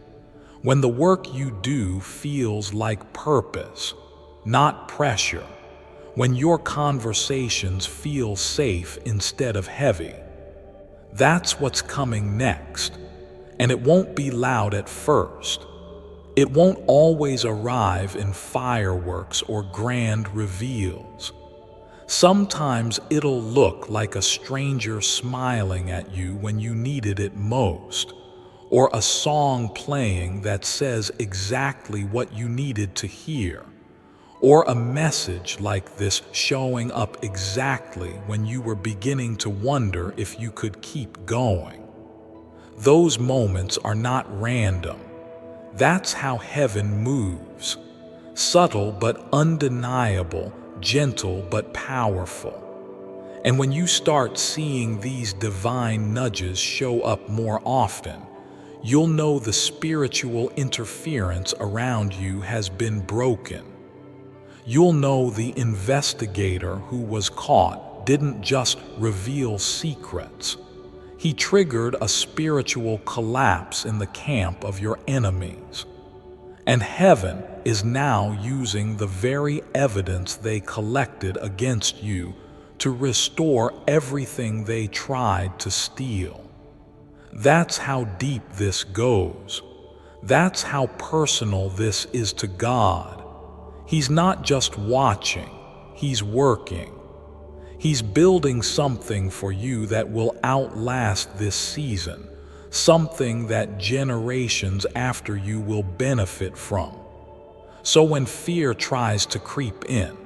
Speaker 1: when the work you do feels like purpose, not pressure, when your conversations feel safe instead of heavy. That's what's coming next, and it won't be loud at first. It won't always arrive in fireworks or grand reveals. Sometimes it'll look like a stranger smiling at you when you needed it most, or a song playing that says exactly what you needed to hear, or a message like this showing up exactly when you were beginning to wonder if you could keep going. Those moments are not random. That's how heaven moves. Subtle but undeniable, gentle but powerful. And when you start seeing these divine nudges show up more often, you'll know the spiritual interference around you has been broken. You'll know the investigator who was caught didn't just reveal secrets. He triggered a spiritual collapse in the camp of your enemies. And heaven is now using the very evidence they collected against you to restore everything they tried to steal. That's how deep this goes. That's how personal this is to God. He's not just watching, He's working. He's building something for you that will outlast this season, something that generations after you will benefit from. So when fear tries to creep in,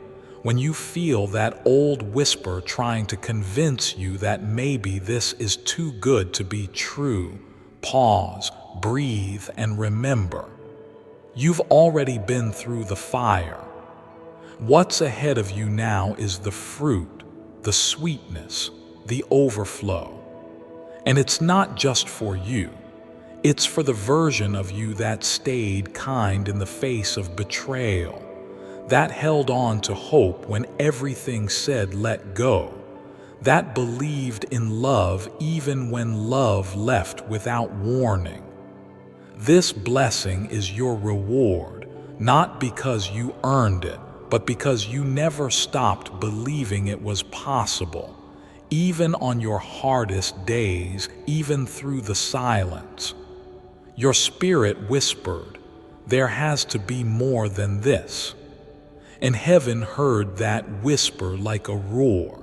Speaker 1: when you feel that old whisper trying to convince you that maybe this is too good to be true, pause, breathe, and remember. You've already been through the fire. What's ahead of you now is the fruit, the sweetness, the overflow. And it's not just for you. It's for the version of you that stayed kind in the face of betrayal, that held on to hope when everything said let go, that believed in love even when love left without warning. This blessing is your reward, not because you earned it, but because you never stopped believing it was possible, even on your hardest days, even through the silence. Your spirit whispered, "There has to be more than this." And heaven heard that whisper like a roar.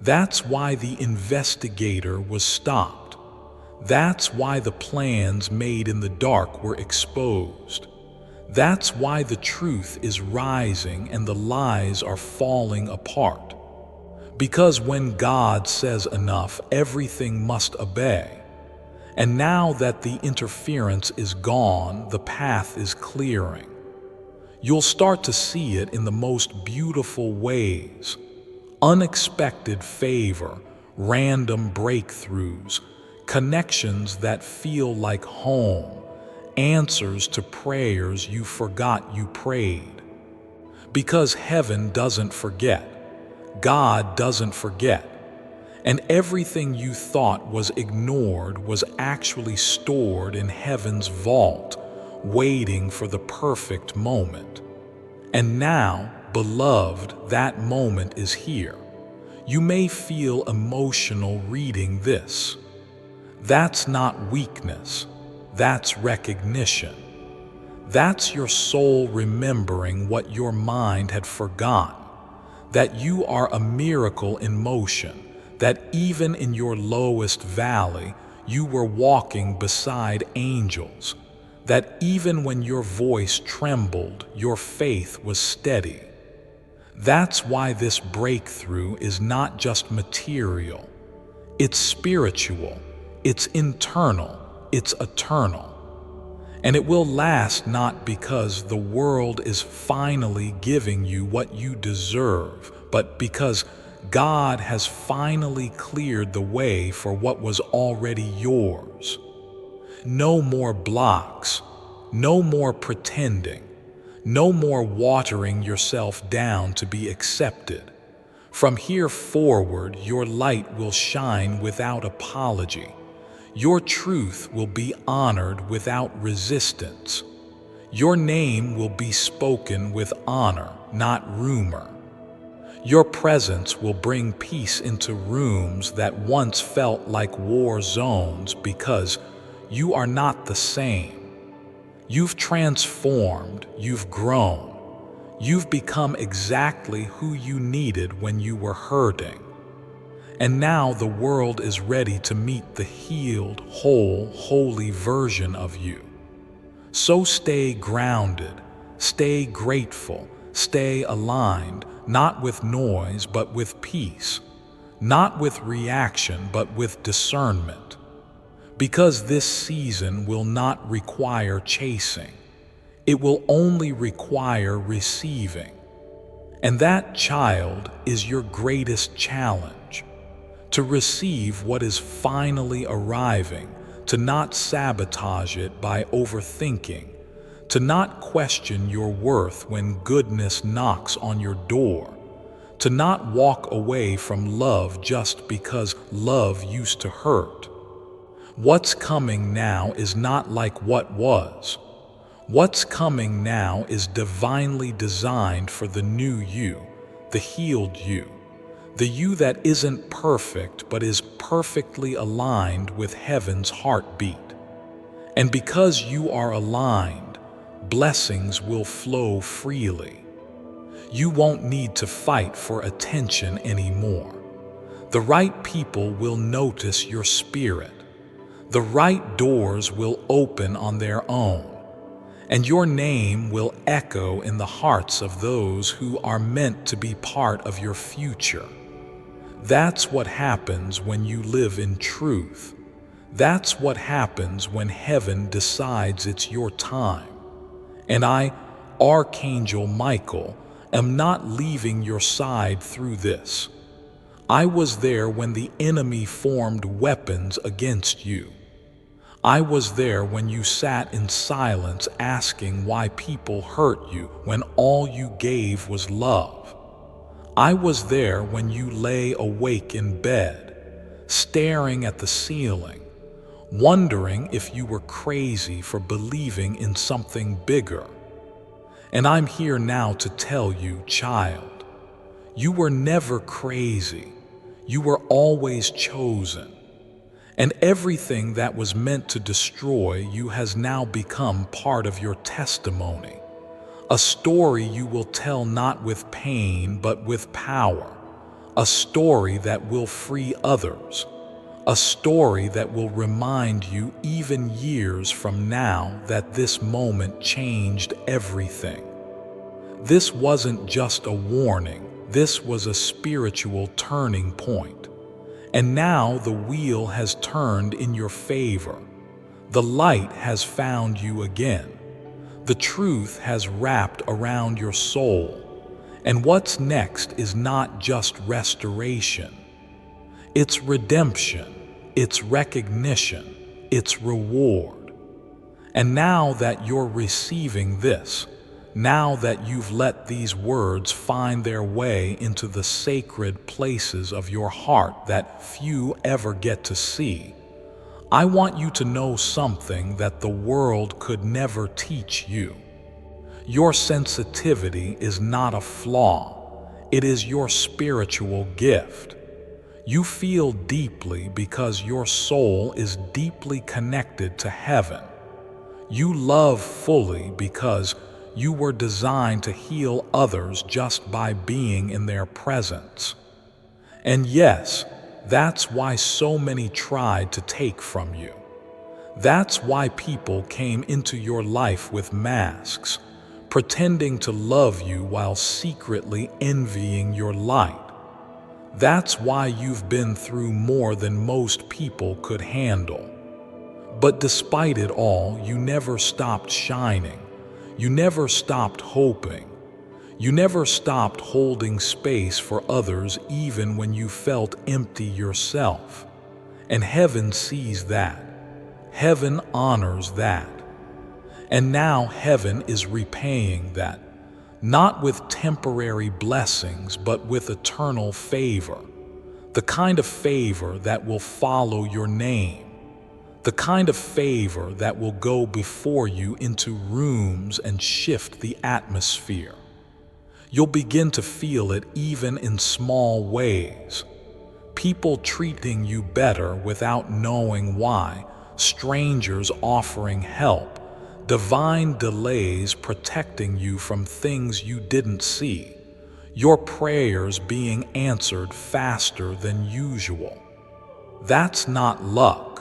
Speaker 1: That's why the investigator was stopped. That's why the plans made in the dark were exposed. That's why the truth is rising and the lies are falling apart. Because when God says enough, everything must obey. And now that the interference is gone, the path is clearing. You'll start to see it in the most beautiful ways. Unexpected favor, random breakthroughs, connections that feel like home, answers to prayers you forgot you prayed. Because heaven doesn't forget. God doesn't forget. And everything you thought was ignored was actually stored in heaven's vault, waiting for the perfect moment. And now, beloved, that moment is here. You may feel emotional reading this. That's not weakness. That's recognition. That's your soul remembering what your mind had forgotten. That you are a miracle in motion. That even in your lowest valley, you were walking beside angels. That even when your voice trembled, your faith was steady. That's why this breakthrough is not just material. It's spiritual, it's internal, it's eternal. And it will last not because the world is finally giving you what you deserve, but because God has finally cleared the way for what was already yours. No more blocks, no more pretending, no more watering yourself down to be accepted. From here forward, your light will shine without apology. Your truth will be honored without resistance. Your name will be spoken with honor, not rumor. Your presence will bring peace into rooms that once felt like war zones because you are not the same. You've transformed, you've grown. You've become exactly who you needed when you were hurting. And now the world is ready to meet the healed, whole, holy version of you. So stay grounded, stay grateful, stay aligned, not with noise but with peace, not with reaction but with discernment. Because this season will not require chasing. It will only require receiving. And that, child, is your greatest challenge. To receive what is finally arriving, to not sabotage it by overthinking, to not question your worth when goodness knocks on your door, to not walk away from love just because love used to hurt. What's coming now is not like what was. What's coming now is divinely designed for the new you, the healed you, the you that isn't perfect but is perfectly aligned with heaven's heartbeat. And because you are aligned, blessings will flow freely. You won't need to fight for attention anymore. The right people will notice your spirit. The right doors will open on their own, and your name will echo in the hearts of those who are meant to be part of your future. That's what happens when you live in truth. That's what happens when heaven decides it's your time. And I, Archangel Michael, am not leaving your side through this. I was there when the enemy formed weapons against you. I was there when you sat in silence asking why people hurt you when all you gave was love. I was there when you lay awake in bed, staring at the ceiling, wondering if you were crazy for believing in something bigger. And I'm here now to tell you, child, you were never crazy. You were always chosen. And everything that was meant to destroy you has now become part of your testimony. A story you will tell not with pain but with power. A story that will free others. A story that will remind you even years from now that this moment changed everything. This wasn't just a warning, this was a spiritual turning point. And now the wheel has turned in your favor. The light has found you again. The truth has wrapped around your soul. And what's next is not just restoration. It's redemption, it's recognition, it's reward. And now that you're receiving this, now that you've let these words find their way into the sacred places of your heart that few ever get to see, I want you to know something that the world could never teach you. Your sensitivity is not a flaw, it is your spiritual gift. You feel deeply because your soul is deeply connected to heaven. You love fully because you were designed to heal others just by being in their presence. And yes, that's why so many tried to take from you. That's why people came into your life with masks, pretending to love you while secretly envying your light. That's why you've been through more than most people could handle. But despite it all, you never stopped shining. You never stopped hoping. You never stopped holding space for others even when you felt empty yourself. And heaven sees that. Heaven honors that. And now heaven is repaying that, not with temporary blessings, but with eternal favor. The kind of favor that will follow your name. The kind of favor that will go before you into rooms and shift the atmosphere. You'll begin to feel it even in small ways. People treating you better without knowing why, strangers offering help, divine delays protecting you from things you didn't see, your prayers being answered faster than usual. That's not luck.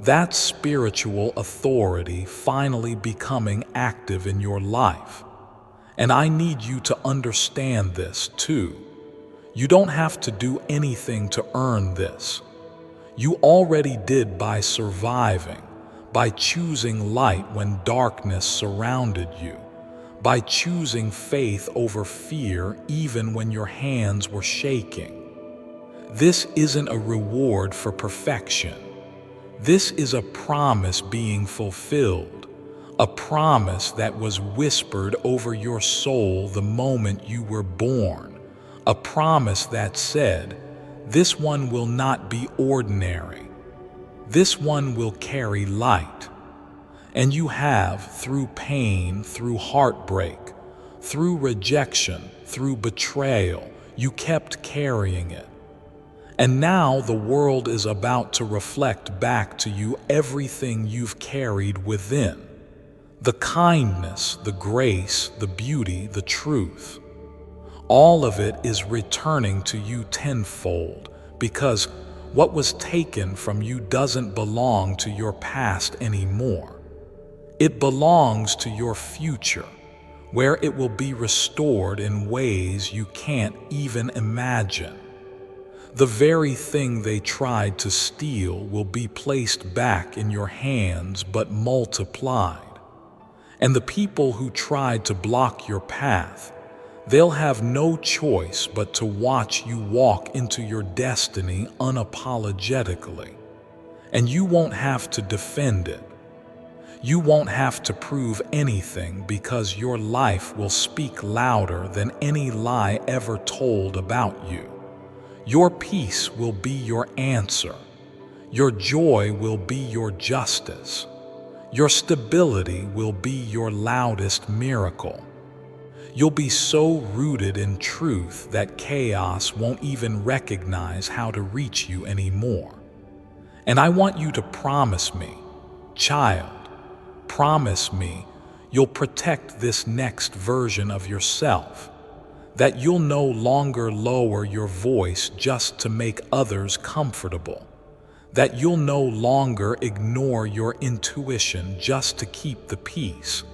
Speaker 1: That's spiritual authority finally becoming active in your life. And I need you to understand this too. You don't have to do anything to earn this. You already did by surviving, by choosing light when darkness surrounded you, by choosing faith over fear even when your hands were shaking. This isn't a reward for perfection. This is a promise being fulfilled, a promise that was whispered over your soul the moment you were born, a promise that said, "This one will not be ordinary. This one will carry light. And you have, through pain, through heartbreak, through rejection, through betrayal, you kept carrying it. And now the world is about to reflect back to you everything you've carried within. The kindness, the grace, the beauty, the truth. All of it is returning to you tenfold, because what was taken from you doesn't belong to your past anymore. It belongs to your future, where it will be restored in ways you can't even imagine. The very thing they tried to steal will be placed back in your hands but multiplied. And the people who tried to block your path, they'll have no choice but to watch you walk into your destiny unapologetically. And you won't have to defend it. You won't have to prove anything, because your life will speak louder than any lie ever told about you. Your peace will be your answer. Your joy will be your justice. Your stability will be your loudest miracle. You'll be so rooted in truth that chaos won't even recognize how to reach you anymore. And I want you to promise me, child, promise me you'll protect this next version of yourself, that you'll no longer lower your voice just to make others comfortable, that you'll no longer ignore your intuition just to keep the peace,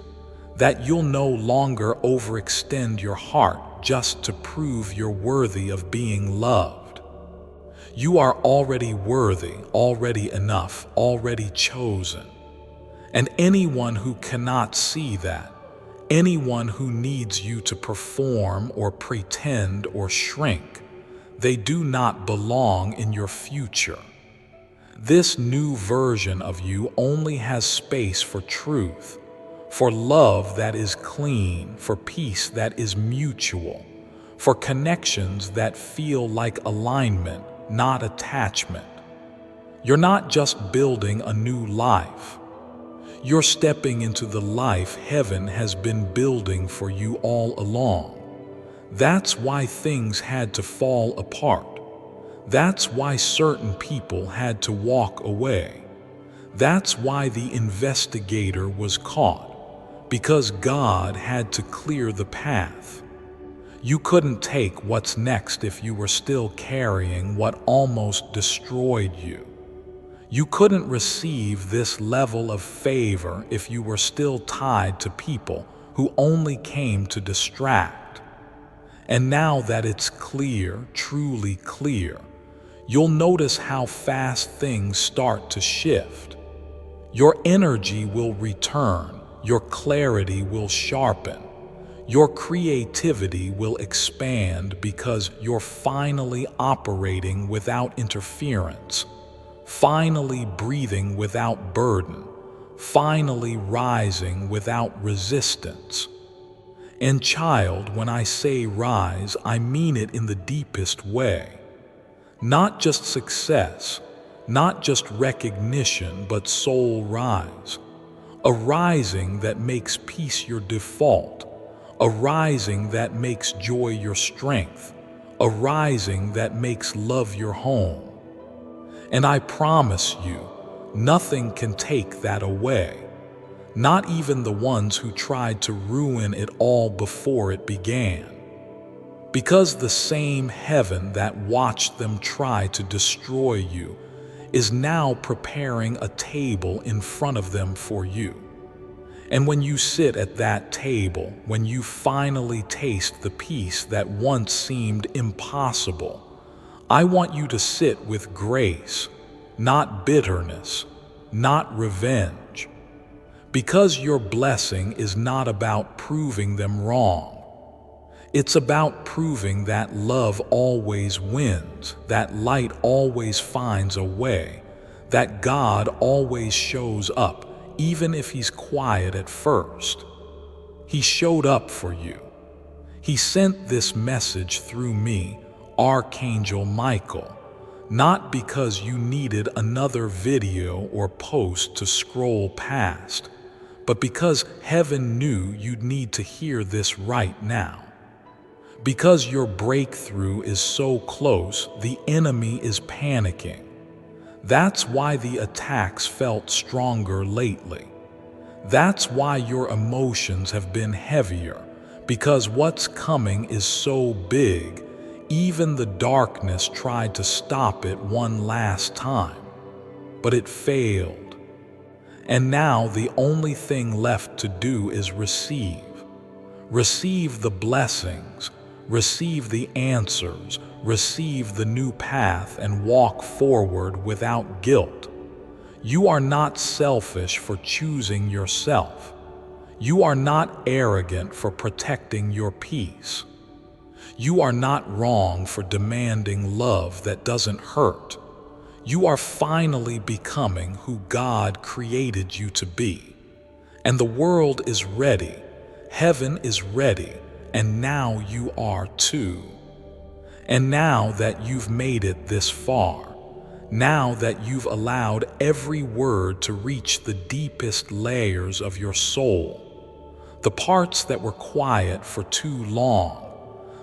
Speaker 1: that you'll no longer overextend your heart just to prove you're worthy of being loved. You are already worthy, already enough, already chosen. And anyone who cannot see that, anyone who needs you to perform or pretend or shrink, they do not belong in your future. This new version of you only has space for truth, for love that is clean, for peace that is mutual, for connections that feel like alignment, not attachment. You're not just building a new life. You're stepping into the life heaven has been building for you all along. That's why things had to fall apart. That's why certain people had to walk away. That's why the investigator was caught, because God had to clear the path. You couldn't take what's next if you were still carrying what almost destroyed you. You couldn't receive this level of favor if you were still tied to people who only came to distract. And now that it's clear, truly clear, you'll notice how fast things start to shift. Your energy will return, your clarity will sharpen, your creativity will expand, because you're finally operating without interference, finally breathing without burden, finally rising without resistance. And child, when I say rise, I mean it in the deepest way. Not just success, not just recognition, but soul rise. A rising that makes peace your default, a rising that makes joy your strength, a rising that makes love your home. And I promise you, nothing can take that away. Not even the ones who tried to ruin it all before it began. Because the same heaven that watched them try to destroy you is now preparing a table in front of them for you. And when you sit at that table, when you finally taste the peace that once seemed impossible, I want you to sit with grace, not bitterness, not revenge. Because your blessing is not about proving them wrong. It's about proving that love always wins, that light always finds a way, that God always shows up, even if He's quiet at first. He showed up for you. He sent this message through me, Archangel Michael, not because you needed another video or post to scroll past, but because heaven knew you'd need to hear this right now. Because your breakthrough is so close, the enemy is panicking. That's why the attacks felt stronger lately. That's why your emotions have been heavier, because what's coming is so big, even the darkness tried to stop it one last time, but it failed. And now the only thing left to do is receive. Receive the blessings, receive the answers, receive the new path, and walk forward without guilt. You are not selfish for choosing yourself. You are not arrogant for protecting your peace. You are not wrong for demanding love that doesn't hurt. You are finally becoming who God created you to be. And the world is ready, heaven is ready, and now you are too. And now that you've made it this far, now that you've allowed every word to reach the deepest layers of your soul, the parts that were quiet for too long,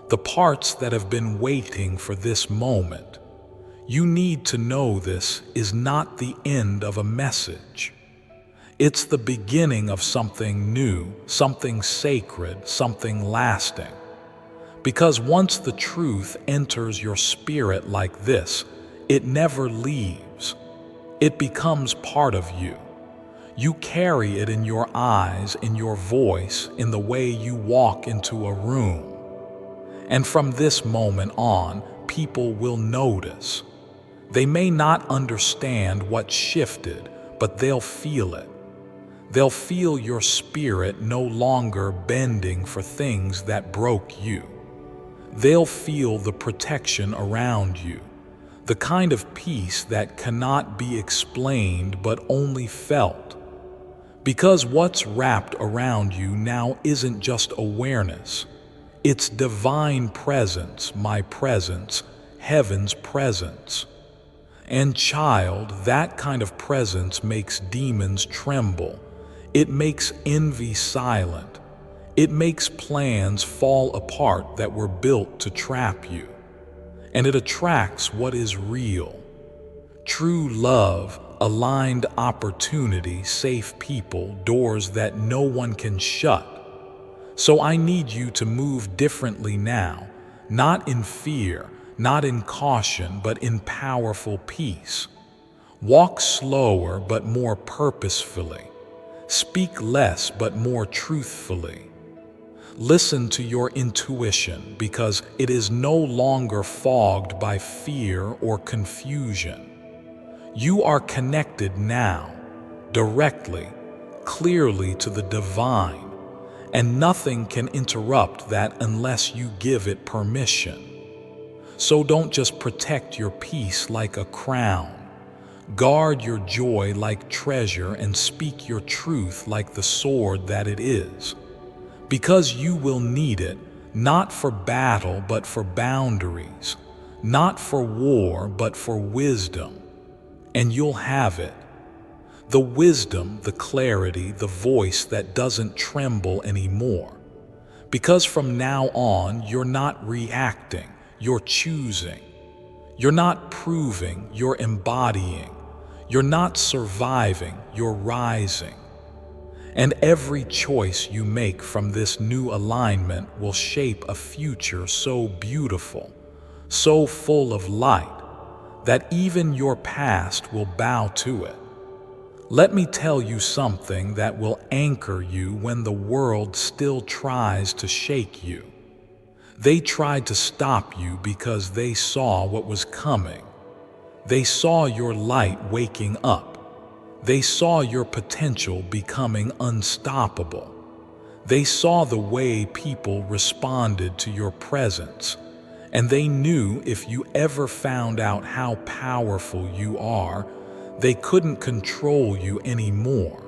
Speaker 1: the parts that have been waiting for this moment, you need to know this is not the end of a message. It's the beginning of something new, something sacred, something lasting. Because once the truth enters your spirit like this, it never leaves. It becomes part of you. You carry it in your eyes, in your voice, in the way you walk into a room. And from this moment on, people will notice. They may not understand what shifted, but they'll feel it. They'll feel your spirit no longer bending for things that broke you. They'll feel the protection around you, the kind of peace that cannot be explained but only felt. Because what's wrapped around you now isn't just awareness. It's divine presence, my presence, heaven's presence. And child, that kind of presence makes demons tremble. It makes envy silent. It makes plans fall apart that were built to trap you. And it attracts what is real. True love, aligned opportunity, safe people, doors that no one can shut. So I need you to move differently now, not in fear, not in caution, but in powerful peace. Walk slower but more purposefully. Speak less but more truthfully. Listen to your intuition because it is no longer fogged by fear or confusion. You are connected now, directly, clearly to the divine, and nothing can interrupt that unless you give it permission. So don't just protect your peace like a crown. Guard your joy like treasure and speak your truth like the sword that it is. Because you will need it, not for battle but for boundaries, not for war but for wisdom. And you'll have it. The wisdom, the clarity, the voice that doesn't tremble anymore. Because from now on, you're not reacting, you're choosing. You're not proving, you're embodying. You're not surviving, you're rising. And every choice you make from this new alignment will shape a future so beautiful, so full of light, that even your past will bow to it. Let me tell you something that will anchor you when the world still tries to shake you. They tried to stop you because they saw what was coming. They saw your light waking up. They saw your potential becoming unstoppable. They saw the way people responded to your presence. And they knew if you ever found out how powerful you are, they couldn't control you anymore.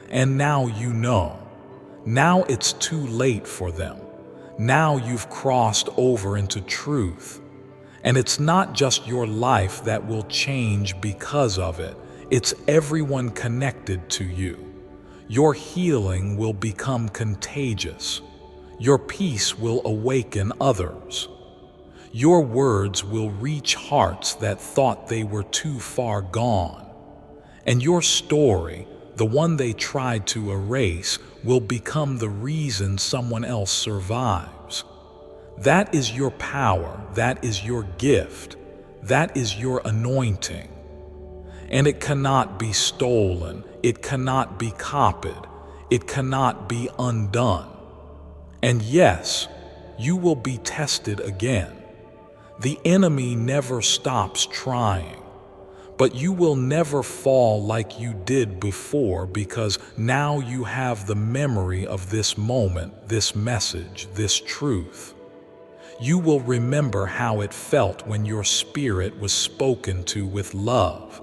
Speaker 1: And now you know. Now it's too late for them. Now you've crossed over into truth. And it's not just your life that will change because of it. It's everyone connected to you. Your healing will become contagious. Your peace will awaken others. Your words will reach hearts that thought they were too far gone. And your story, the one they tried to erase, will become the reason someone else survives. That is your power, that is your gift, that is your anointing. And it cannot be stolen, it cannot be copied, it cannot be undone. And yes, you will be tested again. The enemy never stops trying, but you will never fall like you did before, because now you have the memory of this moment, this message, this truth. You will remember how it felt when your spirit was spoken to with love,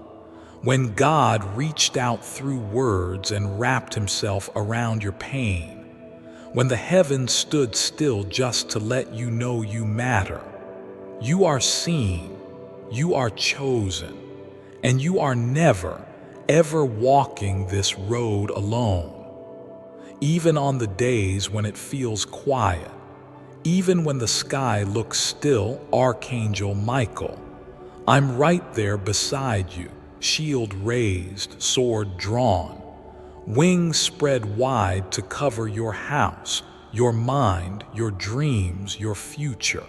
Speaker 1: when God reached out through words and wrapped himself around your pain, when the heavens stood still just to let you know you matter. You are seen, you are chosen, and you are never, ever walking this road alone. Even on the days when it feels quiet, even when the sky looks still, Archangel Michael, I'm right there beside you, shield raised, sword drawn, wings spread wide to cover your house, your mind, your dreams, your future.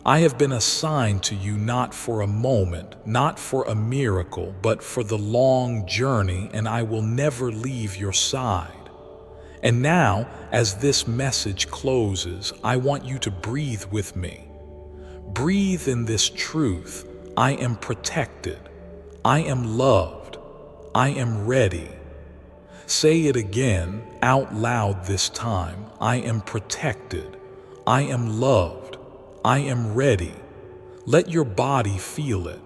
Speaker 1: I have been assigned to you not for a moment, not for a miracle, but for the long journey, and I will never leave your side. And now, as this message closes, I want you to breathe with me. Breathe in this truth. I am protected. I am loved. I am ready. Say it again, out loud this time. I am protected. I am loved. I am ready. Let your body feel it.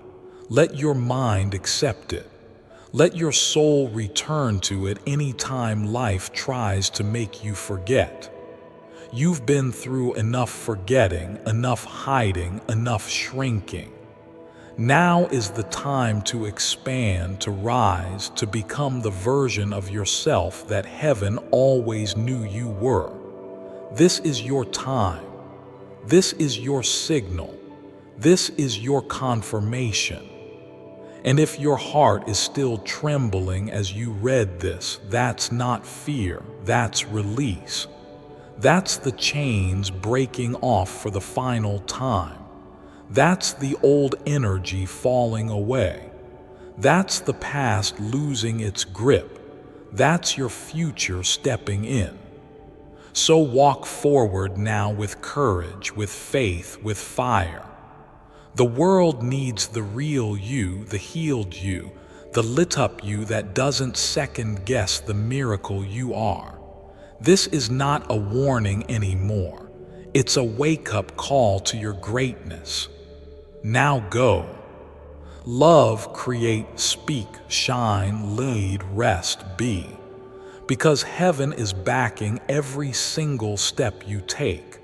Speaker 1: Let your mind accept it. Let your soul return to it any time life tries to make you forget. You've been through enough forgetting, enough hiding, enough shrinking. Now is the time to expand, to rise, to become the version of yourself that heaven always knew you were. This is your time. This is your signal. This is your confirmation. And if your heart is still trembling as you read this, that's not fear, that's release. That's the chains breaking off for the final time. That's the old energy falling away. That's the past losing its grip. That's your future stepping in. So walk forward now with courage, with faith, with fire. The world needs the real you, the healed you, the lit up you that doesn't second guess the miracle you are. This is not a warning anymore. It's a wake-up call to your greatness. Now go. Love, create, speak, shine, lead, rest, be. Because heaven is backing every single step you take.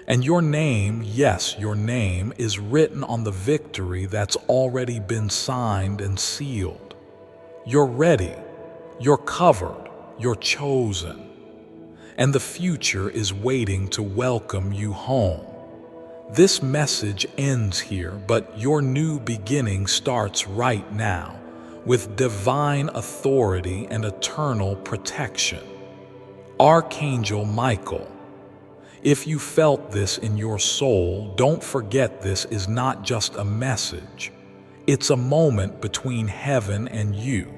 Speaker 1: And your name, yes, your name, is written on the victory that's already been signed and sealed. You're ready, you're covered, you're chosen. And the future is waiting to welcome you home. This message ends here, but your new beginning starts right now, with divine authority and eternal protection. Archangel Michael, if you felt this in your soul, don't forget this is not just a message. It's a moment between heaven and you.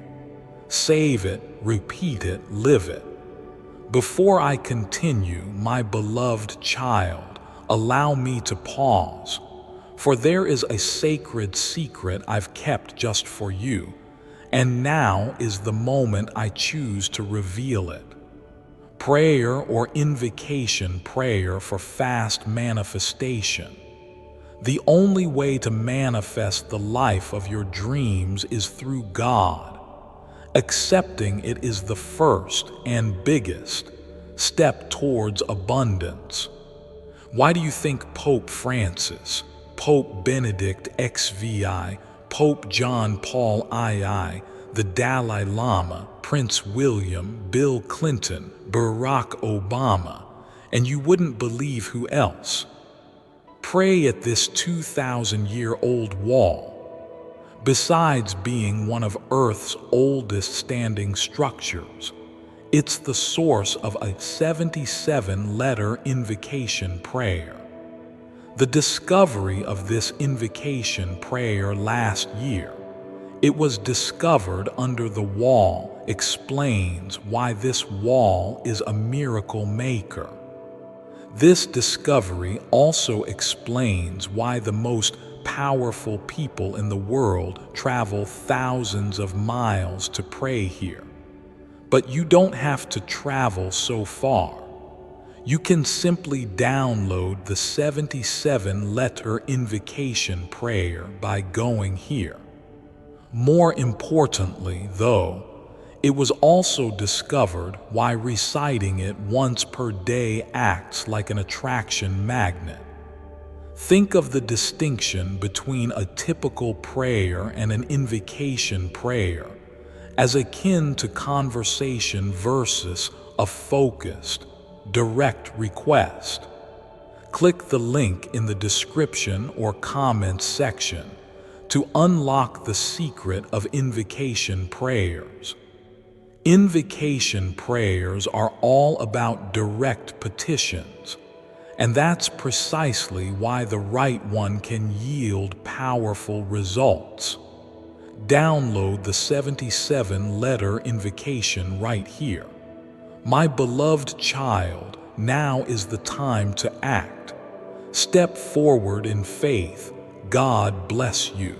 Speaker 1: Save it, repeat it, live it. Before I continue, my beloved child, allow me to pause, for there is a sacred secret I've kept just for you. And now is the moment I choose to reveal it. Prayer or invocation prayer for fast manifestation. The only way to manifest the life of your dreams is through God. Accepting it is the first and biggest step towards abundance. Why do you think Pope Francis, Pope Benedict XVI, Pope John Paul II, the Dalai Lama, Prince William, Bill Clinton, Barack Obama, and you wouldn't believe who else. Pray at this 2,000-year-old wall. Besides being one of Earth's oldest standing structures, it's the source of a 77-letter invocation prayer. The discovery of this invocation prayer last year, it was discovered under the wall, explains why this wall is a miracle maker. This discovery also explains why the most powerful people in the world travel thousands of miles to pray here. But you don't have to travel so far. You can simply download the 77-letter invocation prayer by going here. More importantly, though, it was also discovered why reciting it once per day acts like an attraction magnet. Think of the distinction between a typical prayer and an invocation prayer as akin to conversation versus a focused, direct request. Click the link in the description or comments section to unlock the secret of invocation prayers. Invocation prayers are all about direct petitions, and that's precisely why the right one can yield powerful results. Download the 77-letter invocation right here. My beloved child, now is the time to act. Step forward in faith. God bless you.